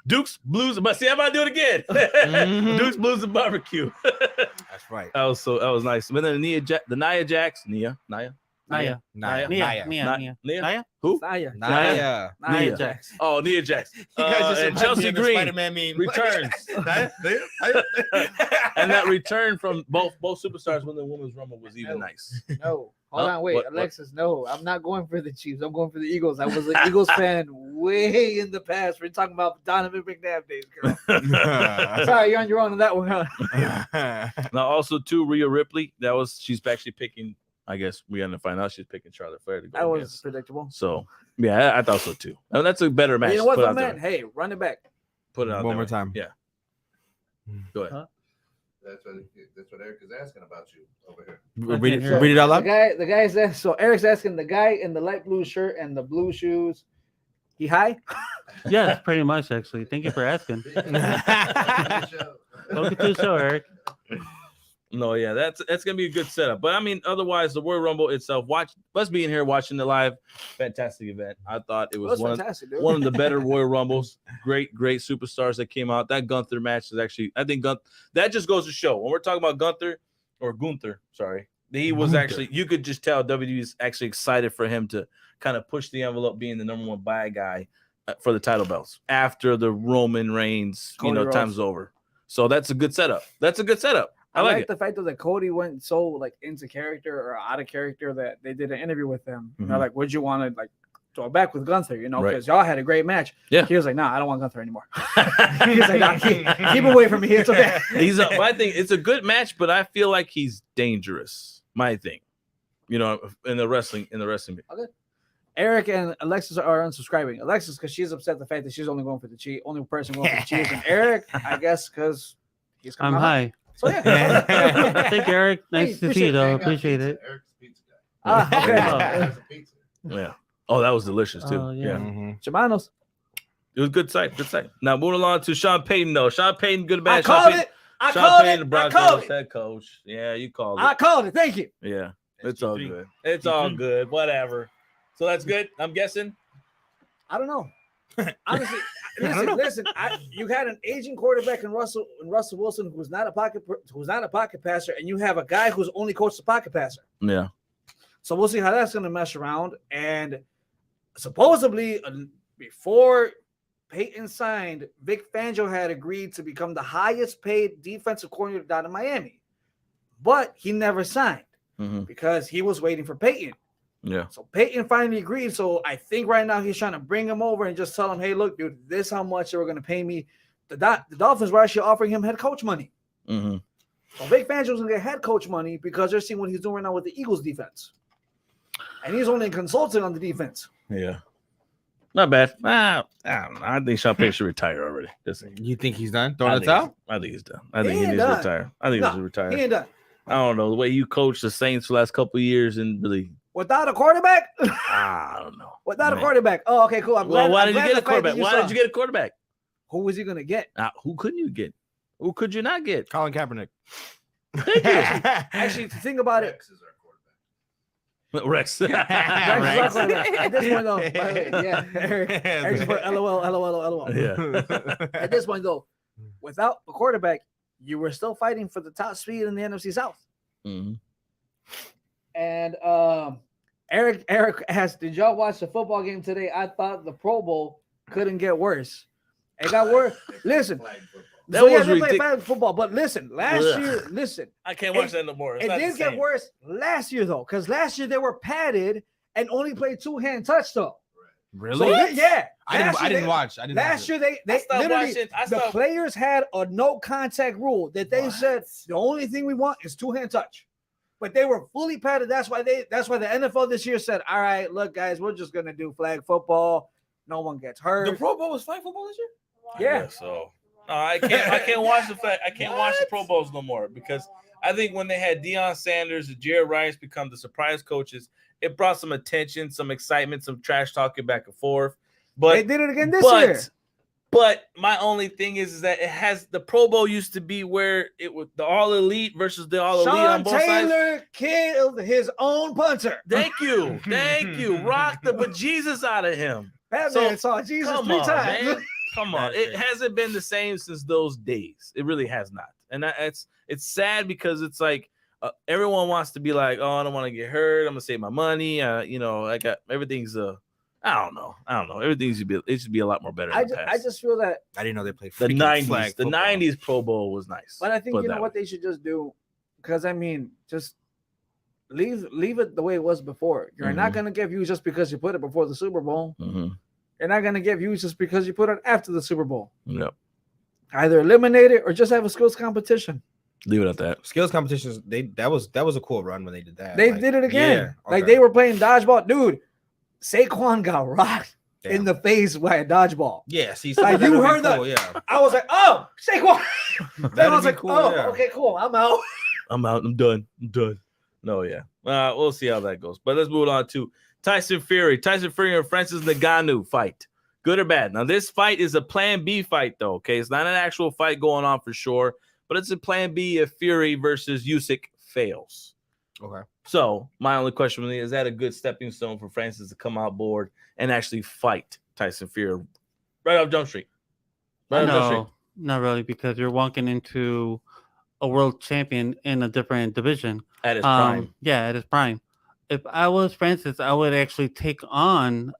Duke's Blues. But see, I'm about to do it again. Mhm. Duke's Blues and barbecue. That's right. that was nice. And then the Nia Jax, Nia. Naya. Naya. Nia. Naya. Nia. Nia. Naya. Who? Naya. Naya. Naya Nia. Jax. Oh, Nia Jax. You guys just And remind me Chelsea of the Green Spider-Man meme. returns. Naya. And that return from both superstars when the women's rumble was even nice. No. Hold Huh? on, wait. What? Alexis, no. I'm not going for the Chiefs. I'm going for the Eagles. I was an Eagles fan way in the past. We're talking about Donovan McNabb days, girl. Sorry, you're on your own on that one. Huh? Now, also too, Rhea Ripley. She's actually picking. I guess we had to find out she's picking Charlotte Flair to go That was against. predictable. So yeah, I thought so too. I mean, that's a better match. You know what, Put though, out there. man? Hey, run it back. Put it out One there. more time. Yeah. Go ahead. That's what Eric is asking about you over here. Read So, it out The loud. guy's there. So Eric's asking the guy in the light blue shirt and the blue shoes. He high? Yes, pretty much actually. Thank you for asking. Welcome to the show, Eric. No, yeah, that's gonna be a good setup. But I mean, otherwise, the Royal Rumble itself, us being here watching the live, fantastic event. I thought it It was was fantastic, dude. one of the better Royal Rumbles. Great superstars that came out. That Gunther match is actually, I think that just goes to show when we're talking about Gunther, sorry, he was actually, you could just tell WWE is actually excited for him to kind of push the envelope, being the number one bad guy for the title belts after the Roman Reigns, Cody Rhodes. time's over. So that's a good setup. I like like it. the fact that Cody went so like into character or out of character that they did an interview with him. And they're Mhm. like, would you want to like throw back with Gunther? You know, Right. because y'all had a great match. Yeah. He was like, nah, I don't want Gunther anymore. He's like, nah, keep away from me. It's okay. My thing. It's a good match, but I feel like he's dangerous. My thing, you know, in the wrestling. Eric and Alexis are unsubscribing. Alexis, because she's upset the fact that she's only going for the cheat. Only person going for the cheat. And Eric, I guess, because he's I'm coming out. high. So yeah. Thank you, Eric. Nice to see you, though. Hang on, Appreciate pizza. it. Eric's a pizza guy. Okay. Eric's a pizza. Yeah. Oh, that was delicious too. Oh, yeah. yeah. Chamanos. It was good sight. Good sight. Now moving along to Sean Payton though. Sean Payton, good I match. called it. I Sean called Payton, it. the I Broncos called it. head coach. Yeah, you called it. I called it. Thank you. Yeah, it's G3. all good. It's all good. Whatever. So that's good. I'm guessing. I don't know. Honestly, I don't know. listen. You had an aging quarterback in Russell Wilson who's not a pocket passer, and you have a guy who's only coached the pocket passer. Yeah. So we'll see how that's going to mesh around. And supposedly, before Peyton signed, Vic Fangio had agreed to become the highest paid defensive coordinator down in Miami, but he never signed Mm-hmm. because he was waiting for Peyton. Yeah. So Peyton finally agreed. So I think right now he's trying to bring him over and just tell him, hey, look, dude, this is how much they were going to pay me. The Dolphins were actually offering him head coach money. Mm-hmm. So Vic Fangio's going to get head coach money because they're seeing what he's doing right now with the Eagles defense. And he's only a consultant on the defense. Yeah. Not bad. I don't know. I think Sean Payton should retire already. You think he's done? I Throwing think it out? I think he's done. I think He he ain't needs to done. retire. I think he No, needs to retire. He ain't done. I don't know the way you coached the Saints for the last couple of years and really. Without a quarterback? I don't know. Without Man. a quarterback. Oh, okay, cool. Well, why I'm did you glad get a the fact that quarterback? Why saw- did you get a quarterback? Who was he going to get? Who couldn't you get? Who could you not get? Colin Kaepernick. Thank you. Actually, to think about it, Rex is our quarterback. Rex. Rex is our quarterback. At this point, though, by the way, yeah, Eric just put LOL. Yeah. At this point, though, without a quarterback, you were still fighting for the top speed in the NFC South. Mhm. And Eric asked, did y'all watch the football game today? I thought the Pro Bowl couldn't get worse. It got worse. Listen, Flag football. That so yeah, was they play ridiculous. flag football, but listen, last Ugh. year, listen, I can't watch that no more. It's it not the did get same. worse last year though, because last year they were padded and only played two-hand touch though. Really? So yeah, I last year didn't they- watch. I didn't Last watch year they I stopped literally watching. I the stopped. players had a no contact rule that they What? said the only thing we want is two-hand touch. But they were fully padded. That's why the NFL this year said, all right, look, guys, we're just gonna do flag football. No one gets hurt. The Pro Bowl was flag football this year? Yeah. So no, I can't watch the fact. I can't watch the Pro Bowls no more because I think when they had Deion Sanders and Jerry Rice become the surprise coaches, it brought some attention, some excitement, some trash talking back and forth. But They did it again this year. But my only thing is that it has the Pro Bowl used to be where it was the all elite versus the all elite on Sean both sides. Taylor killed his own punter. Thank you. Rock the bejesus out of him. Batman saw Jesus Come 3 on, times. man. Come on. It hasn't been the same since those days. It really has not. And it's sad because it's like everyone wants to be like, oh, I don't want to get hurt. I'm gonna save my money. I got everything's I don't know. Everything should be a lot more better. I in the past. just feel that, I didn't know they played the freaking 90s. flag The football. 90s Pro Bowl was nice. but I think Put you know that what way. they should just do, because I mean, just leave it the way it was before. You're not Mhm. gonna get views just because you put it before the Super Bowl. Mhm. You're not gonna get views just because you put it after the Super Bowl. Yep. Either eliminate it or just have a skills competition. Leave it at that. Skills competitions. That was a cool run when they did that. They Like, did it again. yeah, Like okay. they were playing dodgeball, dude. Saquon got rocked in Damn. the face by a dodgeball. Yeah, see, Like, that'd you be heard that? cool, Yeah, I was like, oh, Saquon. Then I was be like, cool, oh, yeah. okay, cool. I'm out. I'm out. I'm done. No, yeah. We'll see how that goes. But let's move on to Tyson Fury. Tyson Fury and Francis Ngannou fight. Good or bad? Now, this fight is a plan B fight, though, okay? It's not an actual fight going on for sure, but it's a plan B if Fury versus Usyk fails. Okay. So, my only question really is that a good stepping stone for Francis to come out board and actually fight Tyson Fury right off Jump Street? Right off Jump Street. No, not really, because you're walking into a world champion in a different division. At his prime. Yeah, at his prime. If I was Francis, I would actually take on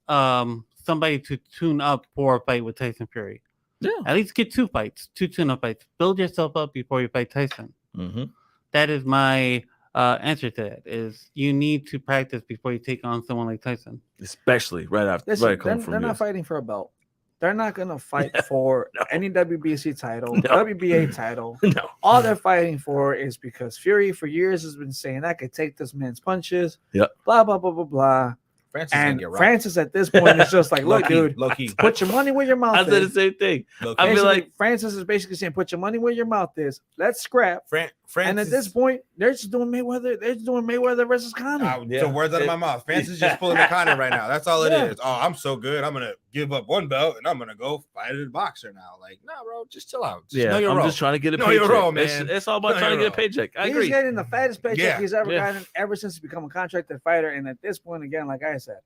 somebody to tune up for a fight with Tyson Fury. Yeah. At least get two tune-up fights. Build yourself up before you fight Tyson. Mm-hmm. That is my answer to that. Is you need to practice before you take on someone like Tyson. Especially right after Listen, right coming from they're not US. fighting for a belt. They're not gonna fight for No. any WBC title, No. WBA title. No. All they're fighting for is because Fury for years has been saying I could take this man's punches. Yep. Blah blah blah blah blah. Francis And get rocked. Francis at this point is just like, look, dude, low key. put your money where your mouth I said the is. same thing. Low key. I feel Basically, like Francis is basically saying, put your money where your mouth is. Let's scrap. Francis, And at this point, they're just doing Mayweather. They're just doing Mayweather versus Conor. Yeah. So words out of my mouth. Francis is just pulling the Conor right now. That's all it Yeah. is. Oh, I'm so good. I'm gonna give up one belt and I'm gonna go fight a boxer now. Like, nah, bro, just chill out. Just know your I'm role. just trying to get a Know paycheck. your role, man. It's all about Know trying to your get a paycheck. I He's agree. getting the fattest paycheck Yeah. he's ever Yeah. gotten ever since he become a contracted fighter. And at this point, again, like I said,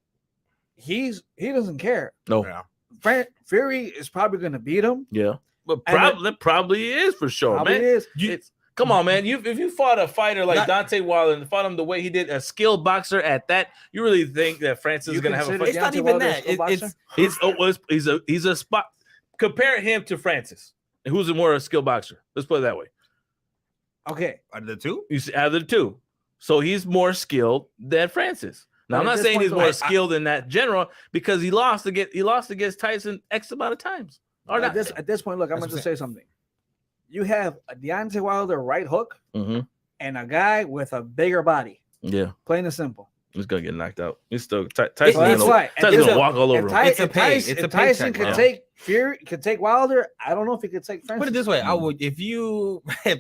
he doesn't care. No. Yeah. Fury is probably going to beat him. Yeah. But And probably is for sure, Probably man. is. Come on, man. If you fought a fighter like Not- Deontay Wilder and fought him the way he did, a skilled boxer at that, you really think that Francis is You going to have a consider fight? It's not Deontay even Wilder a that. skilled boxer? He's a spot. Compare him to Francis. And who's a more skilled boxer? Let's put it that way. Okay. Out of the two, You see, out of the two. So he's more skilled than Francis. Now, But I'm at not this saying point, he's though, more I- skilled in that general because he lost against Tyson X amount of times. Or At not. this point, look, I'm That's going to what say something. You have a Deontay Wilder right hook Mhm. and a guy with a bigger body. Yeah, Plain and simple. he's gonna get knocked out. He's still So Tyson's that's gonna, why. Tyson's gonna walk all over him. It's a pay. It's a if Tyson paycheck, could bro. take Fury, could take Wilder, I don't know if he could take Francis. put it this way: I would if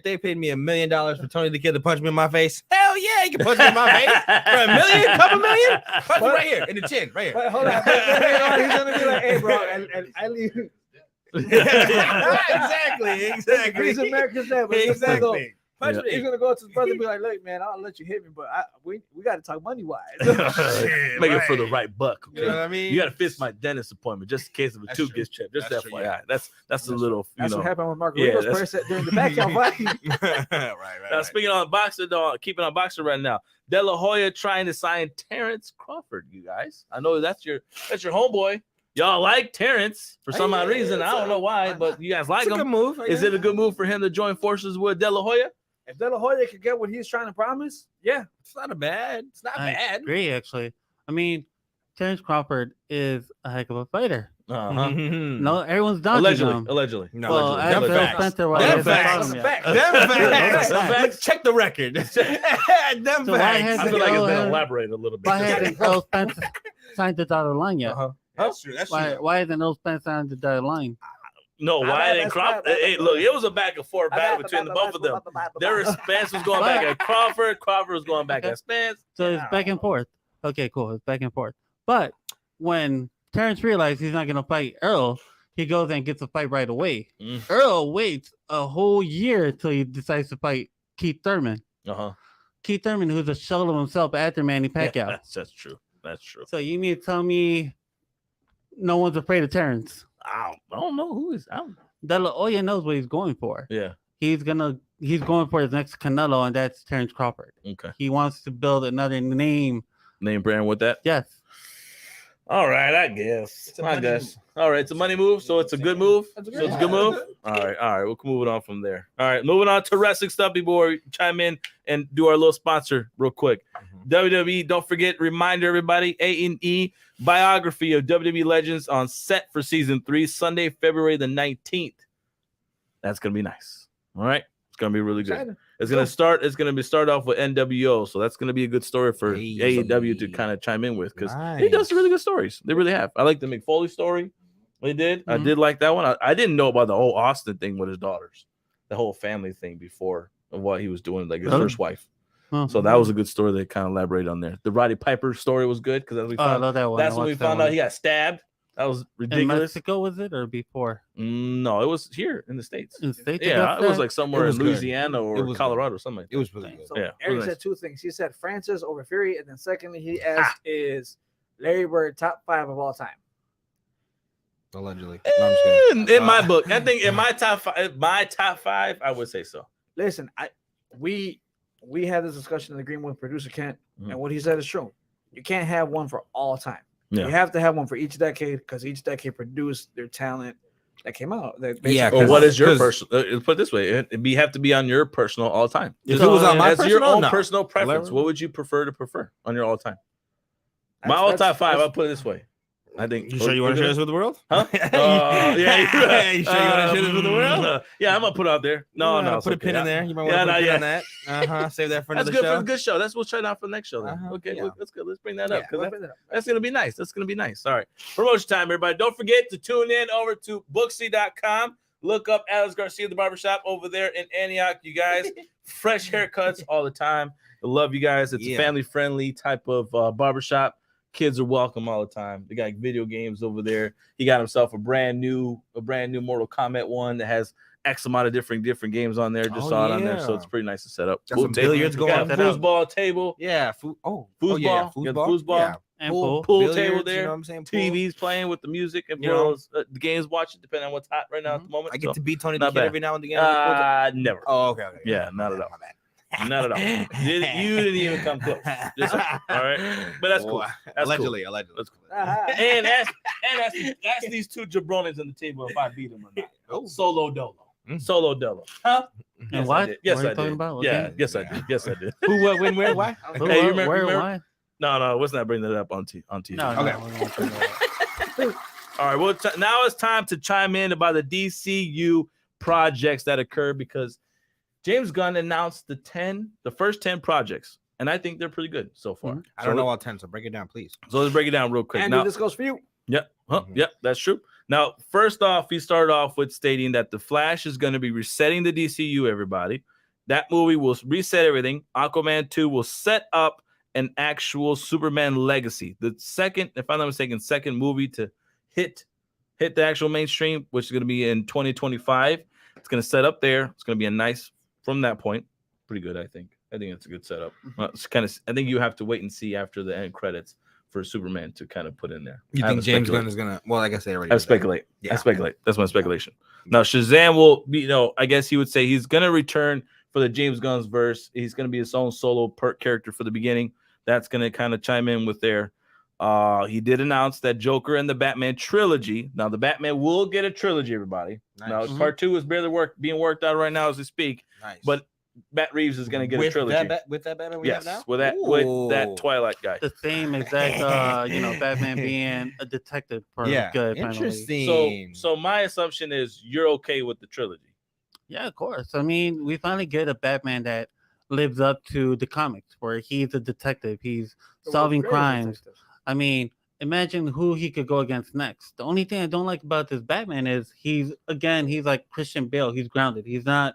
they paid me $1 million for Tony the Kid to punch me in my face. Hell yeah, you can punch me in my face for $1 million, couple million. Punch me right here in the chin, right here. But hold on. He's going to be like, hey, bro, and I leave. exactly. He's America's dad, but he's gonna go- Exactly. Punch Yeah. me. He's gonna go to his brother and be like, "Look, man, I'll let you hit me, but we got to talk money wise." Make it for the right buck. You know Okay? what I mean? You got to fix my dentist appointment just in case of a That's tooth true. gets chipped. Just That's true, FYI. yeah. That's a little. That's you what know. happened with Yeah, Margarito's that's- first during the backyard fight. right. Now, speaking on boxer, though, keeping on boxer right now. De La Hoya trying to sign Terrence Crawford. You guys, I know that's your homeboy. Y'all like Terrence for some odd reason. I don't know why, but you guys like It's a good him. move. I Is guess. it a good move for him to join forces with De La Hoya? If De La Hoya could get what he's trying to promise, yeah, It's not a bad. It's not I bad. agree, actually. I mean, Terrence Crawford is a heck of a fighter. Uh-huh. No, everyone's dodging Allegedly, him. allegedly. No, Well, allegedly. as Them Errol facts. Spencer, Them well, facts. that's Them yeah. facts. Them facts. Look, check the record. Them So why facts. I has feel like it's Errol been had- elaborated a little bit. Why hasn't Errol Spencer signed the dotted line yet? Uh-huh. That's true. That's Why true. why hasn't Errol Spencer signed the dotted line? No, why didn't that's Crawford? bad. Hey, look, it was a back and forth battle between the both of them. Spence was going back at Crawford. Crawford was going back at Spence. So it's back and forth. Okay, cool. It's back and forth. But when Terrence realized he's not going to fight Earl, he goes and gets a fight right away. Mm. Earl waits a whole year until he decides to fight Keith Thurman. Uh-huh. Keith Thurman, who's a shell of himself after Manny Pacquiao. That's true. That's true. So you mean to tell me no one's afraid of Terrence? I don't know who is. I don't know. De La Hoya knows what he's going for. Yeah. He's going for his next Canelo, and that's Terrence Crawford. Okay. He wants to build another name. Name brand with that. Yes. All right, I guess. It's a I money guess. All right, it's a money move, so it's a good move. That's a So good it's a good move. All right. We'll move it on from there. All right, moving on to wrestling stuff. Before we chime in and do our little sponsor real quick. WWE, don't forget, reminder everybody, A&E biography of WWE legends on set for season 3, Sunday, February the 19th. That's gonna be nice. All right, it's gonna be really good. Excited. It's gonna start off with NWO, so that's gonna be a good story for AEW to kind of chime in with because he does some really good stories. They really have. I like the McFoley story. They did. I Mhm. did like that one. I didn't know about the whole Austin thing with his daughters, the whole family thing before of what he was doing, like his Really? first wife. Oh, So that was a good story. They kind of elaborated on there. The Roddy Piper story was good because as we I found, love that one. that's I when we watched that found one. out he got stabbed. That was In ridiculous. Mexico, was it, or before? No, it was here in the States. In the States? he Yeah, got it was that? like somewhere It was in good. Louisiana It or was Colorado, something like that. It was really good. So Yeah, Eric really said nice. 2 things. He said Francis over Fury, and then secondly, he asked, "Is Larry Bird top 5 of all time?" Allegedly. No, I'm just kidding. In my book, I think in my top five, I would say so. Listen, we had this discussion in the green with producer Kent, Mhm. and what he said is true. You can't have one for all time. Yeah. You have to have one for each decade because each decade produced their talent that came out. Yeah, Or what is your 'cause- personal? Put it this way: you have to be on your personal all time. If it was on my As your personal, own no. personal preference, Whatever. what would you prefer on your all time? My That's- all time that's- 5. that's- I'll put it this way. I think. You sure you want to share this with the world? Huh? Yeah. Yeah. You sure you want to share this with the world? Yeah, I'm gonna put it out there. No, Yeah, no, it's put a okay. pin in there. You might want Yeah, to put not a pin yet. on that. Save that for That's another good show. for the good show. We'll try it out for the next show then. Okay, Yeah. that's good. Let's bring that up Yeah. because that's gonna be nice. That's gonna be nice. All right, promotion time, everybody. Don't forget to tune in over to Booksy.com. Look up Alex Garcia, the barbershop over there in Antioch. You guys, fresh haircuts all the time. I love you guys. It's a family-friendly type of barbershop. Kids are welcome all the time. They got video games over there. He got himself a brand new Mortal Kombat one that has X amount of different games on there. Just saw it on there, so it's pretty nice to set up. Got some billiards We got going. a foosball table. Yeah. Foosball. Yeah. You got the foosball. Yeah. And pool. Pool Billiards, table there. You know what I'm saying? Pool. TV's playing with the music and You know. the games watching, depending on what's hot right now at the moment. I get to beat Tony the not Kid bad. every now and again. Never. Oh, okay. Yeah, not at all. My bad. Not at all. You didn't even come close. Just saying. All right, but that's cool. That's allegedly. That's cool. And ask these two jabronis on the table if I beat them or not. Oh. Solo dolo. Mm. Solo dolo. Huh? And Yes, what? I did. Yes, What are you I talking did. about? What Yeah. game? Yes, I did. Yes, I did. Who, what, when, where, why? Who, Hey, you what, remember- where, remember- why? No, let's not bring that up on TV. No, Okay. no, we're not doing that. All right. Well, now it's time to chime in about the DCU projects that occurred because James Gunn announced the first 10 projects, and I think they're pretty good so far. Mhm. I don't know all 10, so break it down, please. So let's break it down real quick. Andy, Now, this goes for you. yep, Mhm. yep, that's true. Now, first off, he started off with stating that the Flash is going to be resetting the DCU. Everybody, that movie will reset everything. Aquaman 2 will set up an actual Superman legacy. The second, if I'm not mistaken, second movie to hit the actual mainstream, which is going to be in 2025. It's going to set up there. It's going to be a nice from that point. Pretty good, I think. I think it's a good setup. It's kind of. I think you have to wait and see after the end credits for Superman to kind of put in there. You I think haven't James speculated. Gunn is going to, well, I guess they already I did that. speculate. Yeah. I speculate. That's my speculation. Now Shazam will be, I guess he would say he's gonna return for the James Gunn's verse. He's gonna be his own solo character for the beginning. That's gonna kind of chime in with there. He did announce that Joker and the Batman trilogy. Now the Batman will get a trilogy, everybody. Nice. Now part 2 is barely being worked out right now as we speak. Nice. But Matt Reeves is gonna get with a trilogy. With that Batman we Yes, have now? with that Ooh. Twilight guy. The same exact, Batman being a detective for Yeah, good. finally. interesting. So my assumption is you're okay with the trilogy. Yeah, of course. I mean, we finally get a Batman that lives up to the comics, where he's a detective. He's solving crimes. I mean, imagine who he could go against next. The only thing I don't like about this Batman is he's like Christian Bale. He's grounded. He's not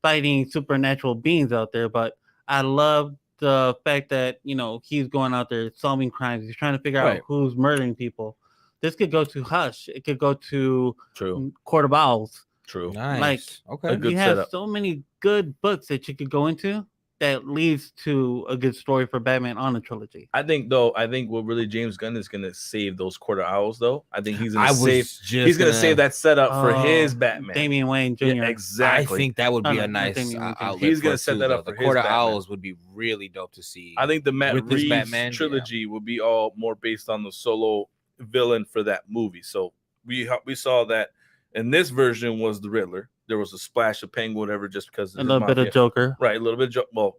fighting supernatural beings out there. But I love the fact that he's going out there solving crimes. He's trying to figure Right. out who's murdering people. This could go to Hush. It could go to True. Court of Owls. True. Nice. Like, okay. good You have setup. so many good books that you could go into that leads to a good story for Batman on a trilogy. I think what really James Gunn is gonna save those Court of Owls though. I think he's I gonna was save just he's gonna save that setup for his Oh, Batman. Damian Wayne Jr. Yeah, I exactly. think that would No, be no, a not nice Damian Wayne Jr. outlet. He's gonna for it set too, that though. up The for his Court of Batman. Owls would be really dope to see. I think the Matt with this Reeves Batman, trilogy will be all more based on the solo villain for that movie. So we saw that in this version was the Riddler. There was a splash of Penguin, whatever, just because of A his little bit mafia. of Joker. Right, a little bit. Well,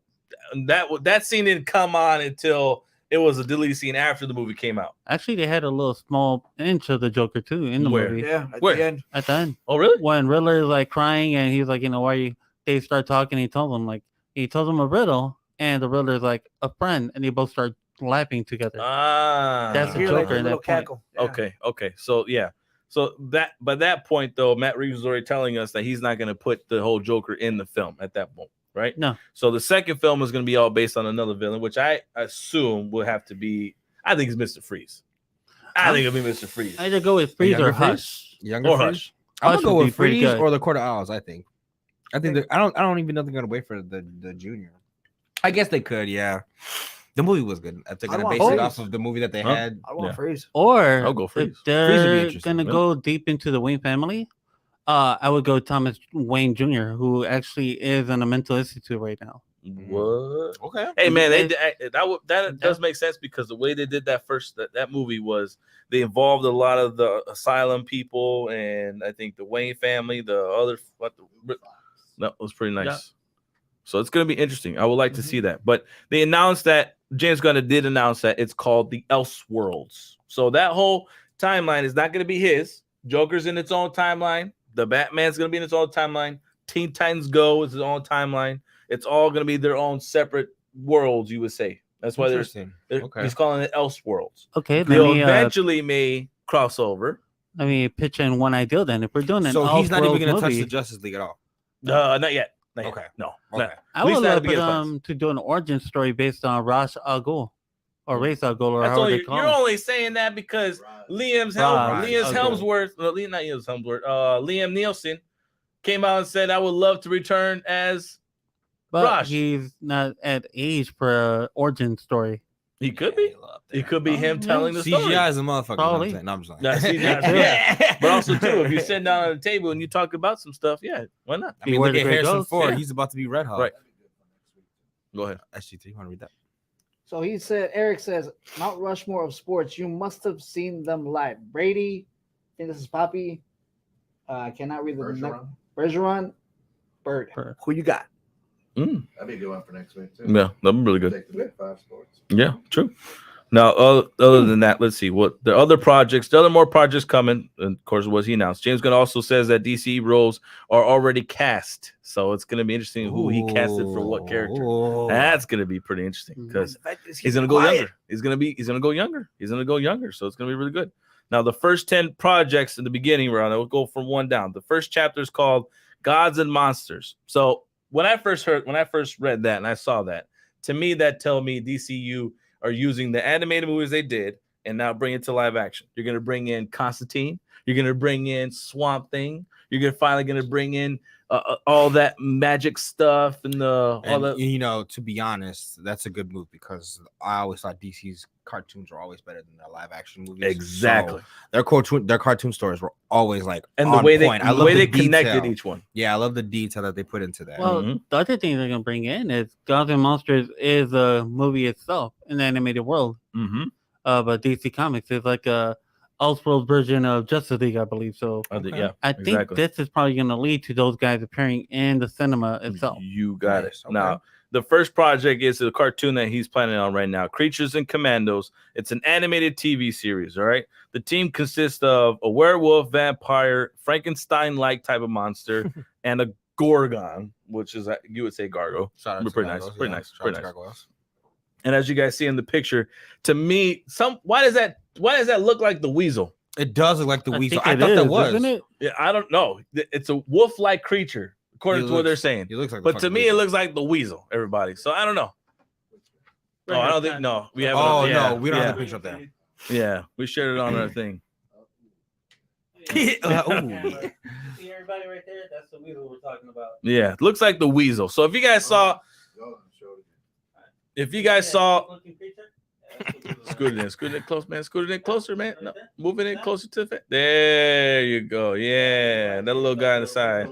that scene didn't come on until it was a deleted scene after the movie came out. Actually, they had a little small inch of the Joker too in the Where? movie. Yeah, at Where? the end. At the end, Oh, really? when Riddler is like crying and he's like, why you? They start talking. He tells him a riddle, and the Riddler's like a friend, and they both start laughing together. That's You the hear, like, Joker a in little that point. cackle. Yeah. Okay. So yeah. So that by that point though, Matt Reeves was already telling us that he's not going to put the whole Joker in the film at that point, right? No. So the second film is going to be all based on another villain, which I assume will have to be. I think it's Mr. Freeze. I think it'll be Mr. Freeze. I either go with Freeze Younger or Hush. Younger Or Freeze? Hush. I'm Hush gonna go would be with pretty Freeze good. or the Court of Owls. I think I don't even know if they're gonna wait for the junior. I guess they could. Yeah, the movie was good. If they're I gonna want base it Freeze. off of the movie that they Huh? had. I want Yeah. Freeze. Or I'll go Freeze. if Freeze would be they're interesting, gonna yeah. go deep into the Wayne family, I would go Thomas Wayne Jr., who actually is in a mental institute right now. What? Okay. Hey man, And- that does make sense because the way they did that first that movie was they involved a lot of the asylum people and I think the Wayne family, that was pretty nice. Yeah. So it's gonna be interesting. I would like to see that. But they announced that James Gunn did announce that it's called the Elseworlds. So that whole timeline is not gonna be his. Joker's in its own timeline. The Batman's gonna be in its own timeline. Teen Titans Go is its own timeline. It's all going to be their own separate worlds, you would say. That's why he's calling it Elseworlds. Okay, They'll eventually may cross over. Let me pitch in one idea then. If we're doing an So he's not even Elseworlds going to touch movie, the Justice League at all. Not yet. Not yet. Okay. No. Okay. I would love to do an origin story based on Ra's al Ghul or Ra's al Ghul or That's however only, they call you're him. only saying that because Liam Neeson came out and said, I would love to return as But Raj. he's not at age for an origin story. He could be. It could be him telling the story. CGI is a motherfucker. Probably. No, I'm just like, No, CGI, but also too, if you sit down at the table and you talk about some stuff, yeah, why not? I mean, Where look the at Great Harrison Ghost, Ford. yeah. He's about to be Red Hulk. Right. Go ahead. SG3, you want to read that? So he said, Eric says, Mount Rushmore of sports. You must have seen them live. Brady, I think this is Poppy. I cannot read the Bergeron. Bergeron. Bird. Bird. Who you got? That'd be a good one for next week too. Yeah, that'd be really good. Take the Big Five sports. Yeah, true. Now, other than that, let's see what the other more projects coming. And of course, what he announced. James Gunn also says that DC roles are already cast, so it's going to be interesting who he casted for what character. Ooh. That's going to be pretty interesting because he's going to go younger. He's going to go younger. So it's going to be really good. Now, the first 10 projects in the beginning round, I will go from one down. The first chapter is called Gods and Monsters. So when I first read that and I saw that, to me, that told me DCU are using the animated movies they did and now bring it to live action. You're going to bring in Constantine. You're going to bring in Swamp Thing. You're finally going to bring in all that magic stuff and you know, to be honest, that's a good move because I always thought DC's cartoons were always better than their live action movies. Exactly. So their cartoon stories were always like and on the way point. the way they connected each one. Yeah, I love the detail that they put into that. Well, the other thing they're gonna bring in is Gods and Monsters is a movie itself in the animated world. Mm-hmm. But DC Comics is like a Elseworlds version of Justice League, I believe. So Yeah, I think this is probably gonna lead to those guys appearing in the cinema itself. You got Nice. it. Now, the first project is a cartoon that he's planning on right now, Creatures and Commandos. It's an animated TV series, all right? The team consists of a werewolf, vampire, Frankenstein-like type of monster, and a Gorgon, which is, you would say Gargo. Shout out to Pretty nice, Gargoyles, pretty yeah. nice, Shout out pretty to nice. Gargoyles. And as you guys see in the picture, to me, why does that look like the weasel? It does look like the weasel. think I it thought that is, was. isn't it? Yeah, I don't know. It's a wolf-like creature, according to what they're saying. He looks like. But to me, it looks like the weasel, everybody. So I don't know. Oh, I don't think we have. Oh yeah, no, we don't yeah. have the picture up there. Yeah, we shared it on our thing. See everybody right there? That's the weasel we're talking about. Yeah, it looks like the weasel. So if you guys saw, scoot it in close, man. Scoot it in closer, man. No, moving it closer to the. There you go. Yeah, that little guy on the side.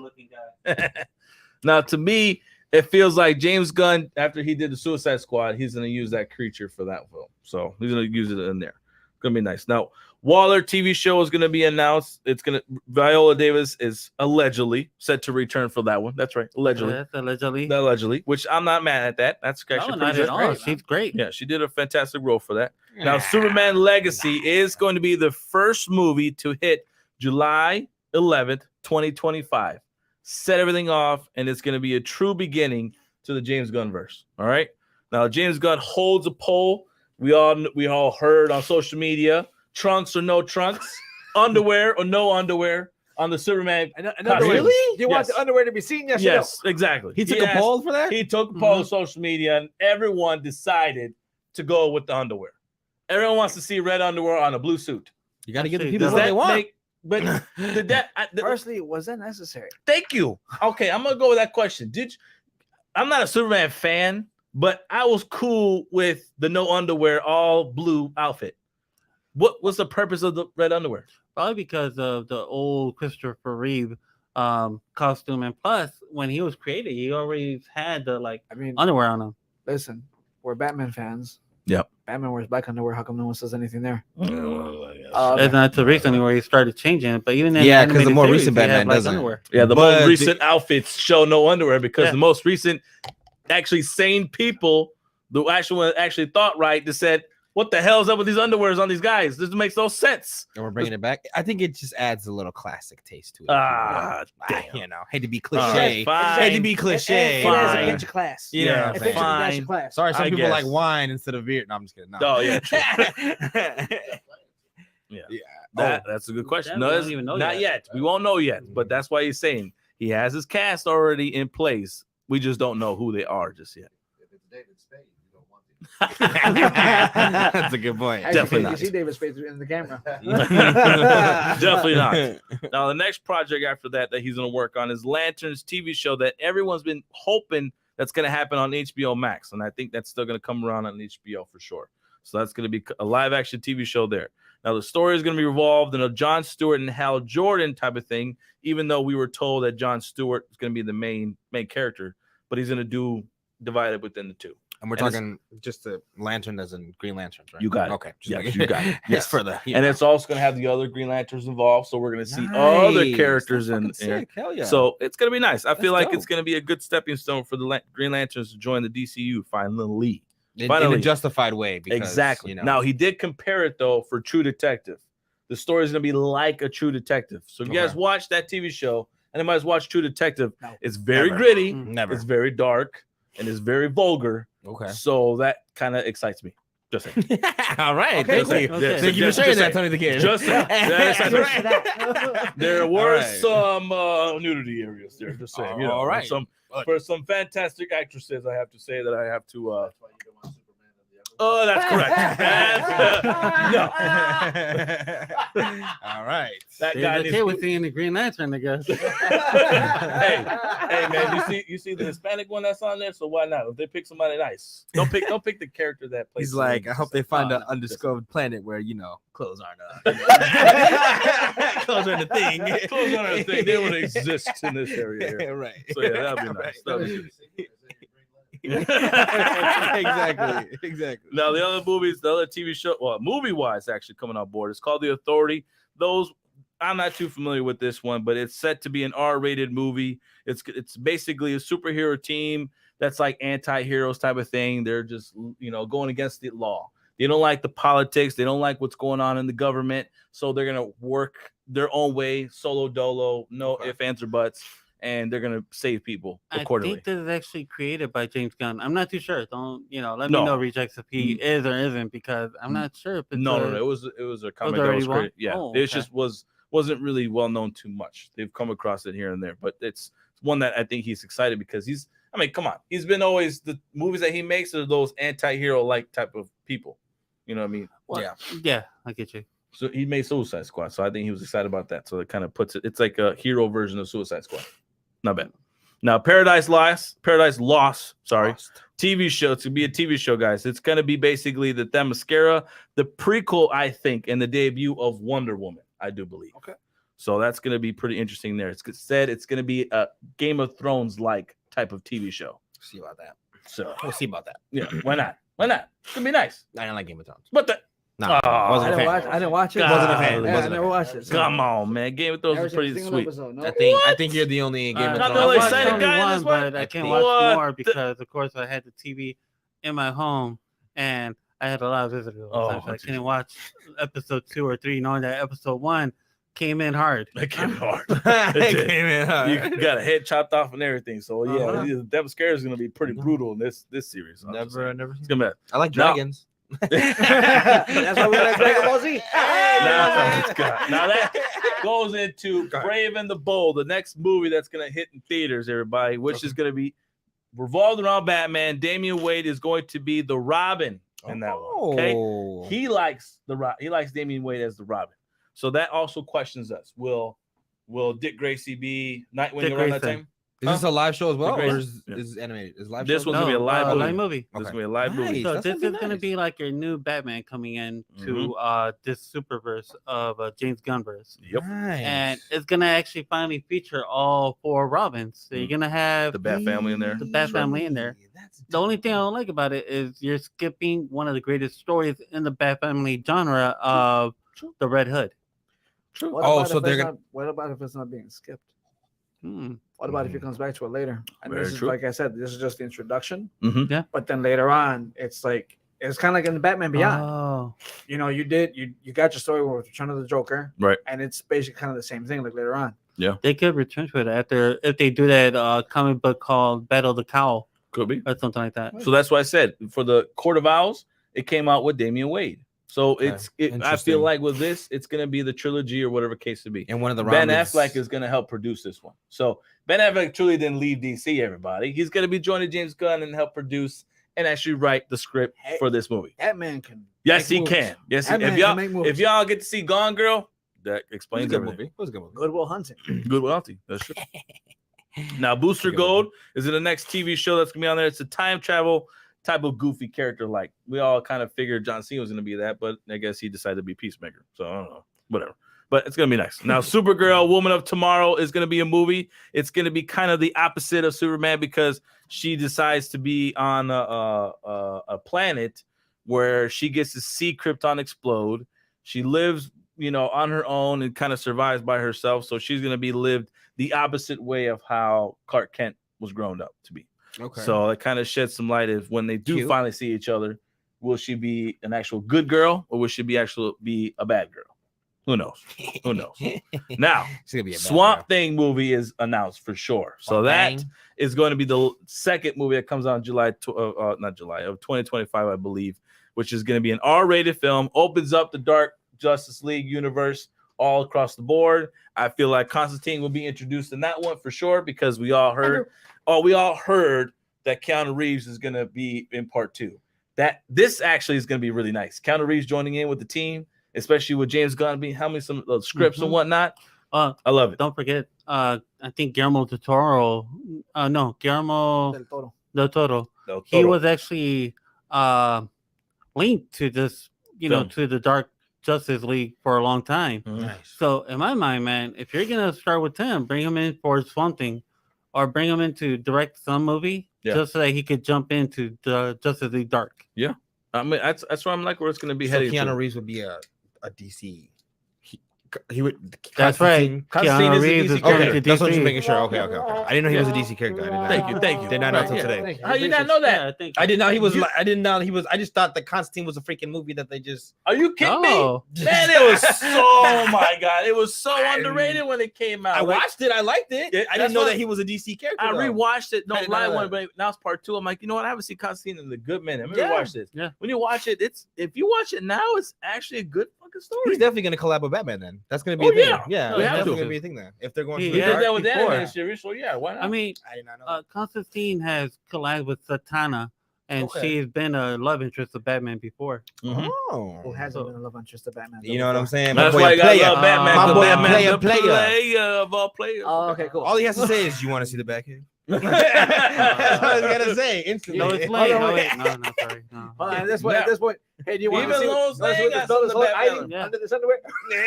Now, to me, it feels like James Gunn, after he did the Suicide Squad, he's going to use that creature for that film. So he's going to use it in there. Going to be nice. Now, Waller TV show is going to be announced. Viola Davis is allegedly set to return for that one. That's right. Allegedly. Yes, allegedly. Allegedly, which I'm not mad at that. That's actually No, not pretty at good. all. She's great. Yeah, she did a fantastic role for that. Now, Superman Legacy is going to be the first movie to hit July 11th, 2025. Set everything off, and it's going to be a true beginning to the James Gunn verse. All right. Now, James Gunn holds a poll. We all heard on social media: trunks or no trunks, underwear or no underwear on the Superman. Really? You want the underwear to be seen? Yes. Yes, exactly. He took a poll for that. He took a poll on social media, and everyone decided to go with the underwear. Everyone wants to see red underwear on a blue suit. You got to get the Does people Does what that they want. but did that? Personally, was that necessary? Thank you. Okay, I'm gonna go with that question. I'm not a Superman fan, but I was cool with the no underwear, all blue outfit. What was the purpose of the red underwear? Probably because of the old Christopher Reeve costume, and plus when he was created, he already had the I mean, underwear on him. listen, we're Batman fans. Yep. Batman wears black underwear. How come no one says anything there? It's not too recently where he started changing it, but even in Yeah, the 'cause the animated more series, recent he had Batman black doesn't. underwear. Yeah, the But most recent outfits show no underwear because Yeah. the most recent, actually sane people, the actual one that actually thought right, that said, "What the hell's up with these underwears on these guys? This makes no sense." And we're bringing it back. I think it just adds a little classic taste to it. Ah, damn. You know, hate to be All right, cliche. fine. Hate to be cliche. It has a Fine. pinch of class. You know Yeah, what It I'm fits saying? with a dash of fine. class. Sorry, some I people like guess. wine instead of beer. No, I'm just kidding. No. Oh, yeah, true. yeah. That's a good question. that No, we don't that's even know not yet. We won't know yet, but that's why he's saying he has his cast already in place. We just don't know who they are just yet. If it's David Spade, you don't want it. That's a good point. Actually, Definitely you not. see David Spade in the camera. Definitely not. Now, the next project after that he's going to work on is Lanterns TV show that everyone's been hoping that's going to happen on HBO Max, and I think that's still going to come around on HBO for sure. So that's going to be a live action TV show there. Now, the story is going to be revolved in a Jon Stewart and Hal Jordan type of thing, even though we were told that Jon Stewart is going to be the main character, but he's going to divide it within the two. And we're And it's- talking just the lantern as in Green Lanterns, right? You got it. Okay. Just Yes, making you sure. got it. Just Yes. for the. And it's also going to have the other Green Lanterns involved, so we're going to see other Nice. characters That's in fucking there. sick. Hell yeah. So it's going to be nice. I feel That's like it's dope. going to be a good stepping stone for the Green Lanterns to join the DCU finally. in finally. a justified way. Because, Exactly. You know, Now, he did compare it, though, for True Detective. The story is going to be like a True Detective. So if you guys Okay. watch that TV show, and you might watch True Detective, No. it's very Never. gritty, never. it's very dark, and it's very vulgar. Okay. So that kind of excites me. Just saying. All right. Okay, Thank cool. you. Okay. Thank you for Just sharing saying. that, Tony the Kid. Just saying. That's that. There were right. some nudity areas there. Just saying. You know, All right. For some fantastic actresses, I have to say that I have to. That's why you don't want Superman and the other. Oh, that's correct. No. All right. That guy It's needs okay with seeing the Green Lantern, I guess. hey, man, you see the Hispanic one that's on there, so why not? If they pick somebody nice, don't pick the character that plays. He's like, I hope they find Oh, an no, undiscovered planet where clothes aren't clothes aren't a thing. Clothes aren't a thing. They would exist in this area here. right. So yeah, that'd be nice. That'd be good. exactly. Now the other movies, the other TV show, well, movie-wise, actually coming on board. It's called The Authority. Those I'm not too familiar with this one, but it's set to be an R-rated movie. It's basically a superhero team that's like anti-heroes type of thing. They're just going against the law. They don't like the politics. They don't like what's going on in the government. So they're gonna work their own way, solo dolo, no ifs, ands, or buts, and they're gonna save people I accordingly. think this is actually created by James Gunn. I'm not too sure. Don't let No. me know, Rejects, if he is or isn't, because I'm not sure if it's No. It was a comic that already was one? created. Yeah, Oh, it okay. just wasn't really well known too much. They've come across it here and there, but it's one that I think he's excited because come on, he's been always the movies that he makes are those anti-hero like type of people. You know what I mean? Well, yeah, I get you. So he made Suicide Squad, so I think he was excited about that. So it kind of puts it's like a hero version of Suicide Squad. Not bad. Now Paradise Lost, TV show. It's gonna be a TV show, guys. It's gonna be basically the Themyscira, the prequel, I think, and the debut of Wonder Woman, I do believe. Okay. So that's gonna be pretty interesting there. It's said it's gonna be a Game of Thrones like type of TV show. See about that. So We'll see about that. yeah, why not? Why not? It's gonna be nice. I didn't like Game of Thrones. But No, Oh, I wasn't a didn't fan. watch. I didn't watch it. God. Wasn't a fan. Yeah, I Wasn't a never fan. watched it. come on, man. Game of Thrones Never is seen a pretty single sweet. episode, no. I think you're the only Game of Not Thrones. the I only watched excited only guy in one, this one? but I can't What watch more the- because, of course, I had the TV in my home and I had a lot of visitors. Oh, So I geez. couldn't watch episode 2 or 3, knowing that episode 1 came in hard. That came hard. It did. came in hard. You got a head chopped off and everything. So yeah, Uh-huh. Themyscira is gonna be pretty brutal in this series. I'm just saying. Never. It's gonna be. I like Now- dragons. That's why we like Dragon Ball Z. Now that goes into Brave and the Bold, the next movie that's gonna hit in theaters, everybody, which is gonna be revolved around Batman. Damian Wade is going to be the Robin in that one. Okay, Oh. he likes Damian Wade as the Robin. So that also questions us. Will Dick Gracie be Nightwing Dick around that Grayson. time? Is this a live show as well, Great. or is Yeah. this animated? Is live This show? one's gonna be a live movie. live movie. This is Okay. gonna be a live movie. Nice. So That's this gonna is be gonna nice. be like your new Batman coming in to this superverse of James Gunnverse. Yep. Nice. And it's gonna actually finally feature all 4 Robins. So you're gonna have The Bat Family in there. The Bat Family in there. That's The only thing I don't like about it is you're skipping one of the greatest stories in the Bat Family genre of the Red Hood. True. What Oh, about so if they're it's gonna- not- What about if it's not being skipped? Hmm. What about if he comes back to it later? And Very this is true. like I said, this is just the introduction. Mm-hmm. But then later on, it's like it's kind of like in the Batman Beyond. Oh, You know, you got your story with Return of the Joker, Right. and it's basically kind of the same thing. Like later on, they could return to it after if they do that comic book called Battle of the Cowl Could be. or something like that. So that's why I said for the Court of Owls, it came out with Damian Wade. So Okay. I feel Interesting. like with this, it's gonna be the trilogy or whatever case to be. And one of the Ben Robins- Affleck is gonna help produce this one. So Ben Affleck truly didn't leave DC. Everybody, he's gonna be joining James Gunn and help produce and actually write the script Hey. for this movie. that man can. Yes, make he moves. can. Yes, That man if y'all can make moves. if y'all get to see Gone Girl, that It was a explains good everything. movie. It was a good movie. Goodwill Hunting. Good with Auntie. That's true. Now, Booster Good Gold is in the next TV show that's gonna be on there. It's a time travel type of goofy character. Like we all kind of figured John Cena was gonna be that, but I guess he decided to be Peacemaker. So I don't know, whatever. But it's gonna be nice. Now, Supergirl, Woman of Tomorrow is gonna be a movie. It's gonna be kind of the opposite of Superman because she decides to be on a planet where she gets to see Krypton explode. She lives, on her own and kind of survives by herself. So she's gonna be lived the opposite way of how Clark Kent was grown up to be. Okay. So it kind of sheds some light if when they do Cute. finally see each other, will she be an actual good girl or will she be a bad girl? Who knows? Who knows? Now, She's gonna be a bad Swamp girl. Thing movie is announced for sure. So Swamp that Thing. is going to be the second movie that comes out in July, of 2025, I believe, which is going to be an R-rated film. Opens up the Dark Justice League universe all across the board. I feel like Constantine will be introduced in that one for sure because we all heard that Keanu Reeves is going to be in part 2. That this actually is going to be really nice. Keanu Reeves joining in with the team, especially with James Gunn being helming some scripts and whatnot. I love it. Don't forget, I think Guillermo del Toro. Guillermo Del Toro. del Toro. No, He total. was actually linked to this, Film. to the Dark Justice League for a long time. Mhm. Nice. So in my mind, man, if you're gonna start with him, bring him in for Swamp Thing, or bring him in to direct some movie, Yeah. just so that he could jump into the Justice League Dark. I mean, that's where I'm like where it's going to be So heading. Keanu to. Reeves would be a DC. He would. That's right. Constantine Keanu is a Reeves DC is going Okay, to that's what DC. you're making sure. Okay. I didn't know he was a DC character. I did not. Thank you. Did not know until Yeah. today. How you not know that? Yeah, I think. I didn't know he was. I didn't know he was. I just thought that Constantine was a freaking movie that they just. Are you kidding No. me? Man, it was oh my god, it was so underrated when it came out. I Like, watched it. I liked it. Yeah, I that's didn't know why- that he was a DC character. I though. rewatched it. I No didn't lie know one, that. but now it's part 2. I'm like, you know what? I haven't seen Constantine in a good minute. Let me Yeah. watch this. Yeah. When you watch it, if you watch it now, it's actually a good fucking story. He's definitely gonna collab with Batman. Then that's gonna be Oh, a thing. yeah. Yeah, No, it's they have definitely to. gonna be a thing then. If they're going He to He the did dark that with that before. animated series, so yeah, why not? I mean, I did not know. that. Constantine has collabed with Satana, and Okay. she's been a love interest of Batman before. Mhm. Oh, Who hasn't been a love interest of Batman? you know what I'm saying? That's My boy why a you gotta player. love Batman. My 'cause boy a Batman's the player. player of all players. Oh, okay, cool. All he has to say is, "You want to see the Batcave?" That's all he's gotta say instantly. No, it's Hold late. on, No, wait. wait. No, sorry. No. Hold on, at this point, hey, do you want Even to see Lois let's Lane do got this- something Lois to Lane Batman. Yeah. under this underwear?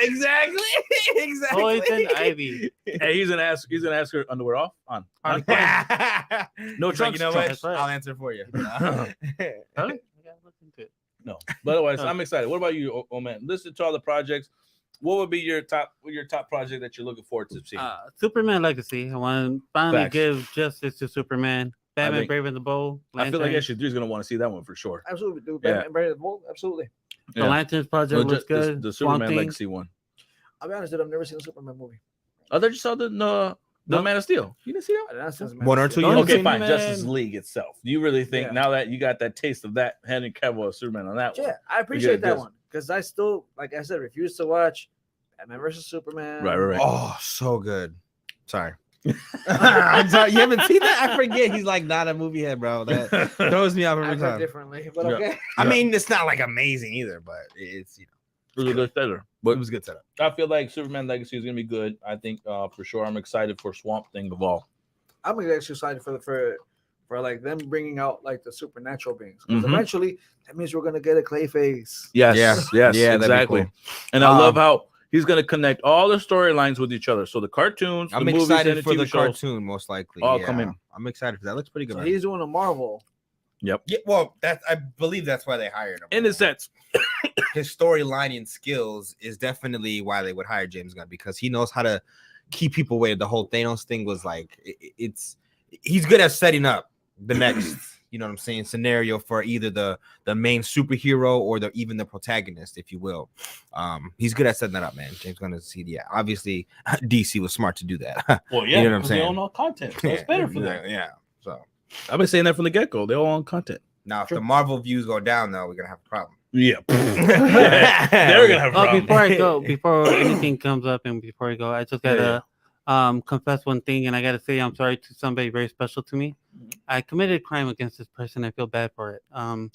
Exactly. Poison Ivy. Hey, he's gonna ask her underwear off on. no No trunks. Like, trunks. you know what? That's right. I'll answer for you. Huh? Yeah, look into it. No, but otherwise, No. I'm excited. What about you, oh man? Listen to all the projects. What would be your top project that you're looking forward to seeing? Superman Legacy. I want to finally Facts. give justice to Superman. Batman think- Brave and the Bold. I feel like Lantern. SG3 is gonna want to see that one for sure. Absolutely, dude. Yeah. Batman, Brave and the Bold, absolutely. The Yeah. Lanterns project No, looks just good. The Swamp Superman Thing. Legacy one. I'll be honest, dude, I've never seen a Superman movie. I thought you saw the No. Man of Steel. You didn't see that? I didn't see One or two Don't years. Okay, see fine. Man. Justice League itself. Do you really think Yeah. now that you got that taste of that Henry Cavill as Superman on that one? Yeah, I appreciate that this. one because I still, like I said, refuse to watch Batman versus Superman. Right. Oh, so good. Sorry. I'm sorry. You haven't seen that? I forget. He's like not a movie head, bro. That throws me off I every heard time. differently, but Yeah. okay. I mean, it's not like amazing either, but it's It was a good setup. it But was a good setup. I feel like Superman Legacy is gonna be good. I think for sure. I'm excited for Swamp Thing of all. I'm actually excited for like them bringing out like the supernatural beings. Because Mhm. eventually that means we're gonna get a Clayface. Yes, Yeah. yes, Yeah, that'd be exactly. cool. And I love how he's going to connect all the storylines with each other. So the cartoons, I'm the movies, excited and the for TV the shows. cartoon, most likely. all yeah. coming. I'm excited for that. Looks pretty good. So man. he's doing a Marvel. Yeah, well, I believe that's why they hired him. In a sense, His storyline and skills is definitely why they would hire James Gunn, because he knows how to keep people away. The whole Thanos thing was like he's good at setting up the next, you know what I'm saying, scenario for either the main superhero or even the protagonist, if you will. He's good at setting that up, man. James Gunn is obviously DC was smart to do that. well, You know what I'm because saying? they own all content. So it's better for them. Yeah. So I've been saying that from the get-go. They all own content. now if the Marvel views go down, though, we're gonna have a problem. Yeah. They're going to have a Oh, problem. before I go, before anything comes up, and before I go, I just gotta confess one thing, and I gotta say I'm sorry to somebody very special to me. I committed a crime against this person. I feel bad for it. I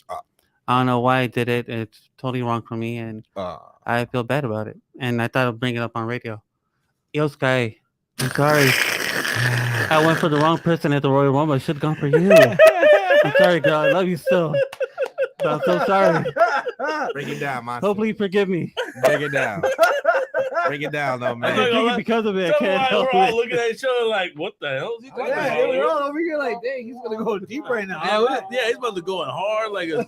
don't know why I did it. It's totally wrong for me, and I feel bad about it. And I thought I'd bring it up on radio. Yo, Sky, I'm sorry. I went for the wrong person at the Royal Rumble. I should have gone for you. I'm sorry, girl. I love you still. But I'm so sorry. Break it down, Monster. Hopefully you forgive me. Break it down. Break it down, though, I'm man. not gonna thinking lie. because of it. I That's can't why help we're all it. looking at each other like, what the hell is he talking Yeah, about? we're all over here like, dang, he's gonna go deep right now. Yeah, he's about to go in hard, like a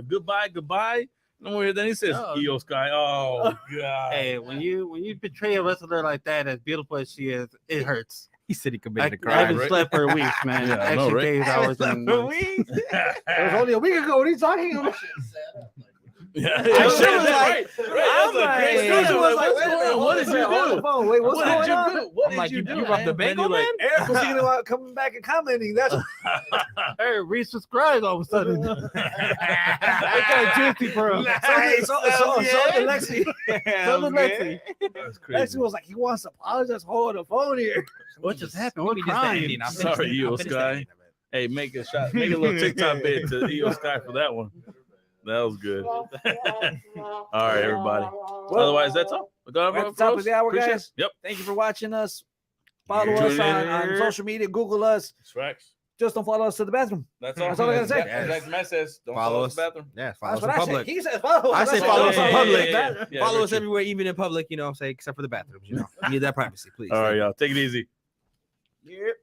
goodbye. No, then he says, Oh. Io Sky. Oh, God. Hey, when you betray a wrestler like that, as beautiful as she is, it hurts. He said he I committed a I crime. haven't right? slept for weeks, man. Yeah, I know, Actually, right? days, hours, and months. It was only a week ago. What are you talking about? Yeah, I shit was right. like- Right. That's a great It story. was Like, like, what's wait a going minute, on? What did you hold do? the phone. Wait, what's What going did you on? do? What I'm did like, you you do? robbed the And bank then on you're that? Eric was thinking about coming back and commenting. That's Hey, resubscribe all of a sudden. I got juicy for him. so did Lexi. So did Lexi. That's crazy. Lexi was like, he wants to apologize. Hold the phone here. What just happened? What Let me just crime? ending. I'll finish Sorry, the- Io I'll finish the Sky. ending of it. Hey, make a little TikTok bit to Io Sky for that one. That was good. All right, everybody. Otherwise, that's all. We're at the top of the hour, Appreciate guys. it. Yep. Thank you for watching us. Follow Yeah. us on social media. Google us. It's facts. Just don't follow us to the bathroom. That's all. That's all I gotta say. That's Matt says. Don't Follow follow us. us. Bathroom. Yeah, follow That's us what in I said. public. He said follow. I say That's follow what us in said. public. Yeah, Follow very us true. everywhere, even in public, say, except for the bathrooms, you know. We need that privacy, please. All right, y'all. Take it easy. Yep.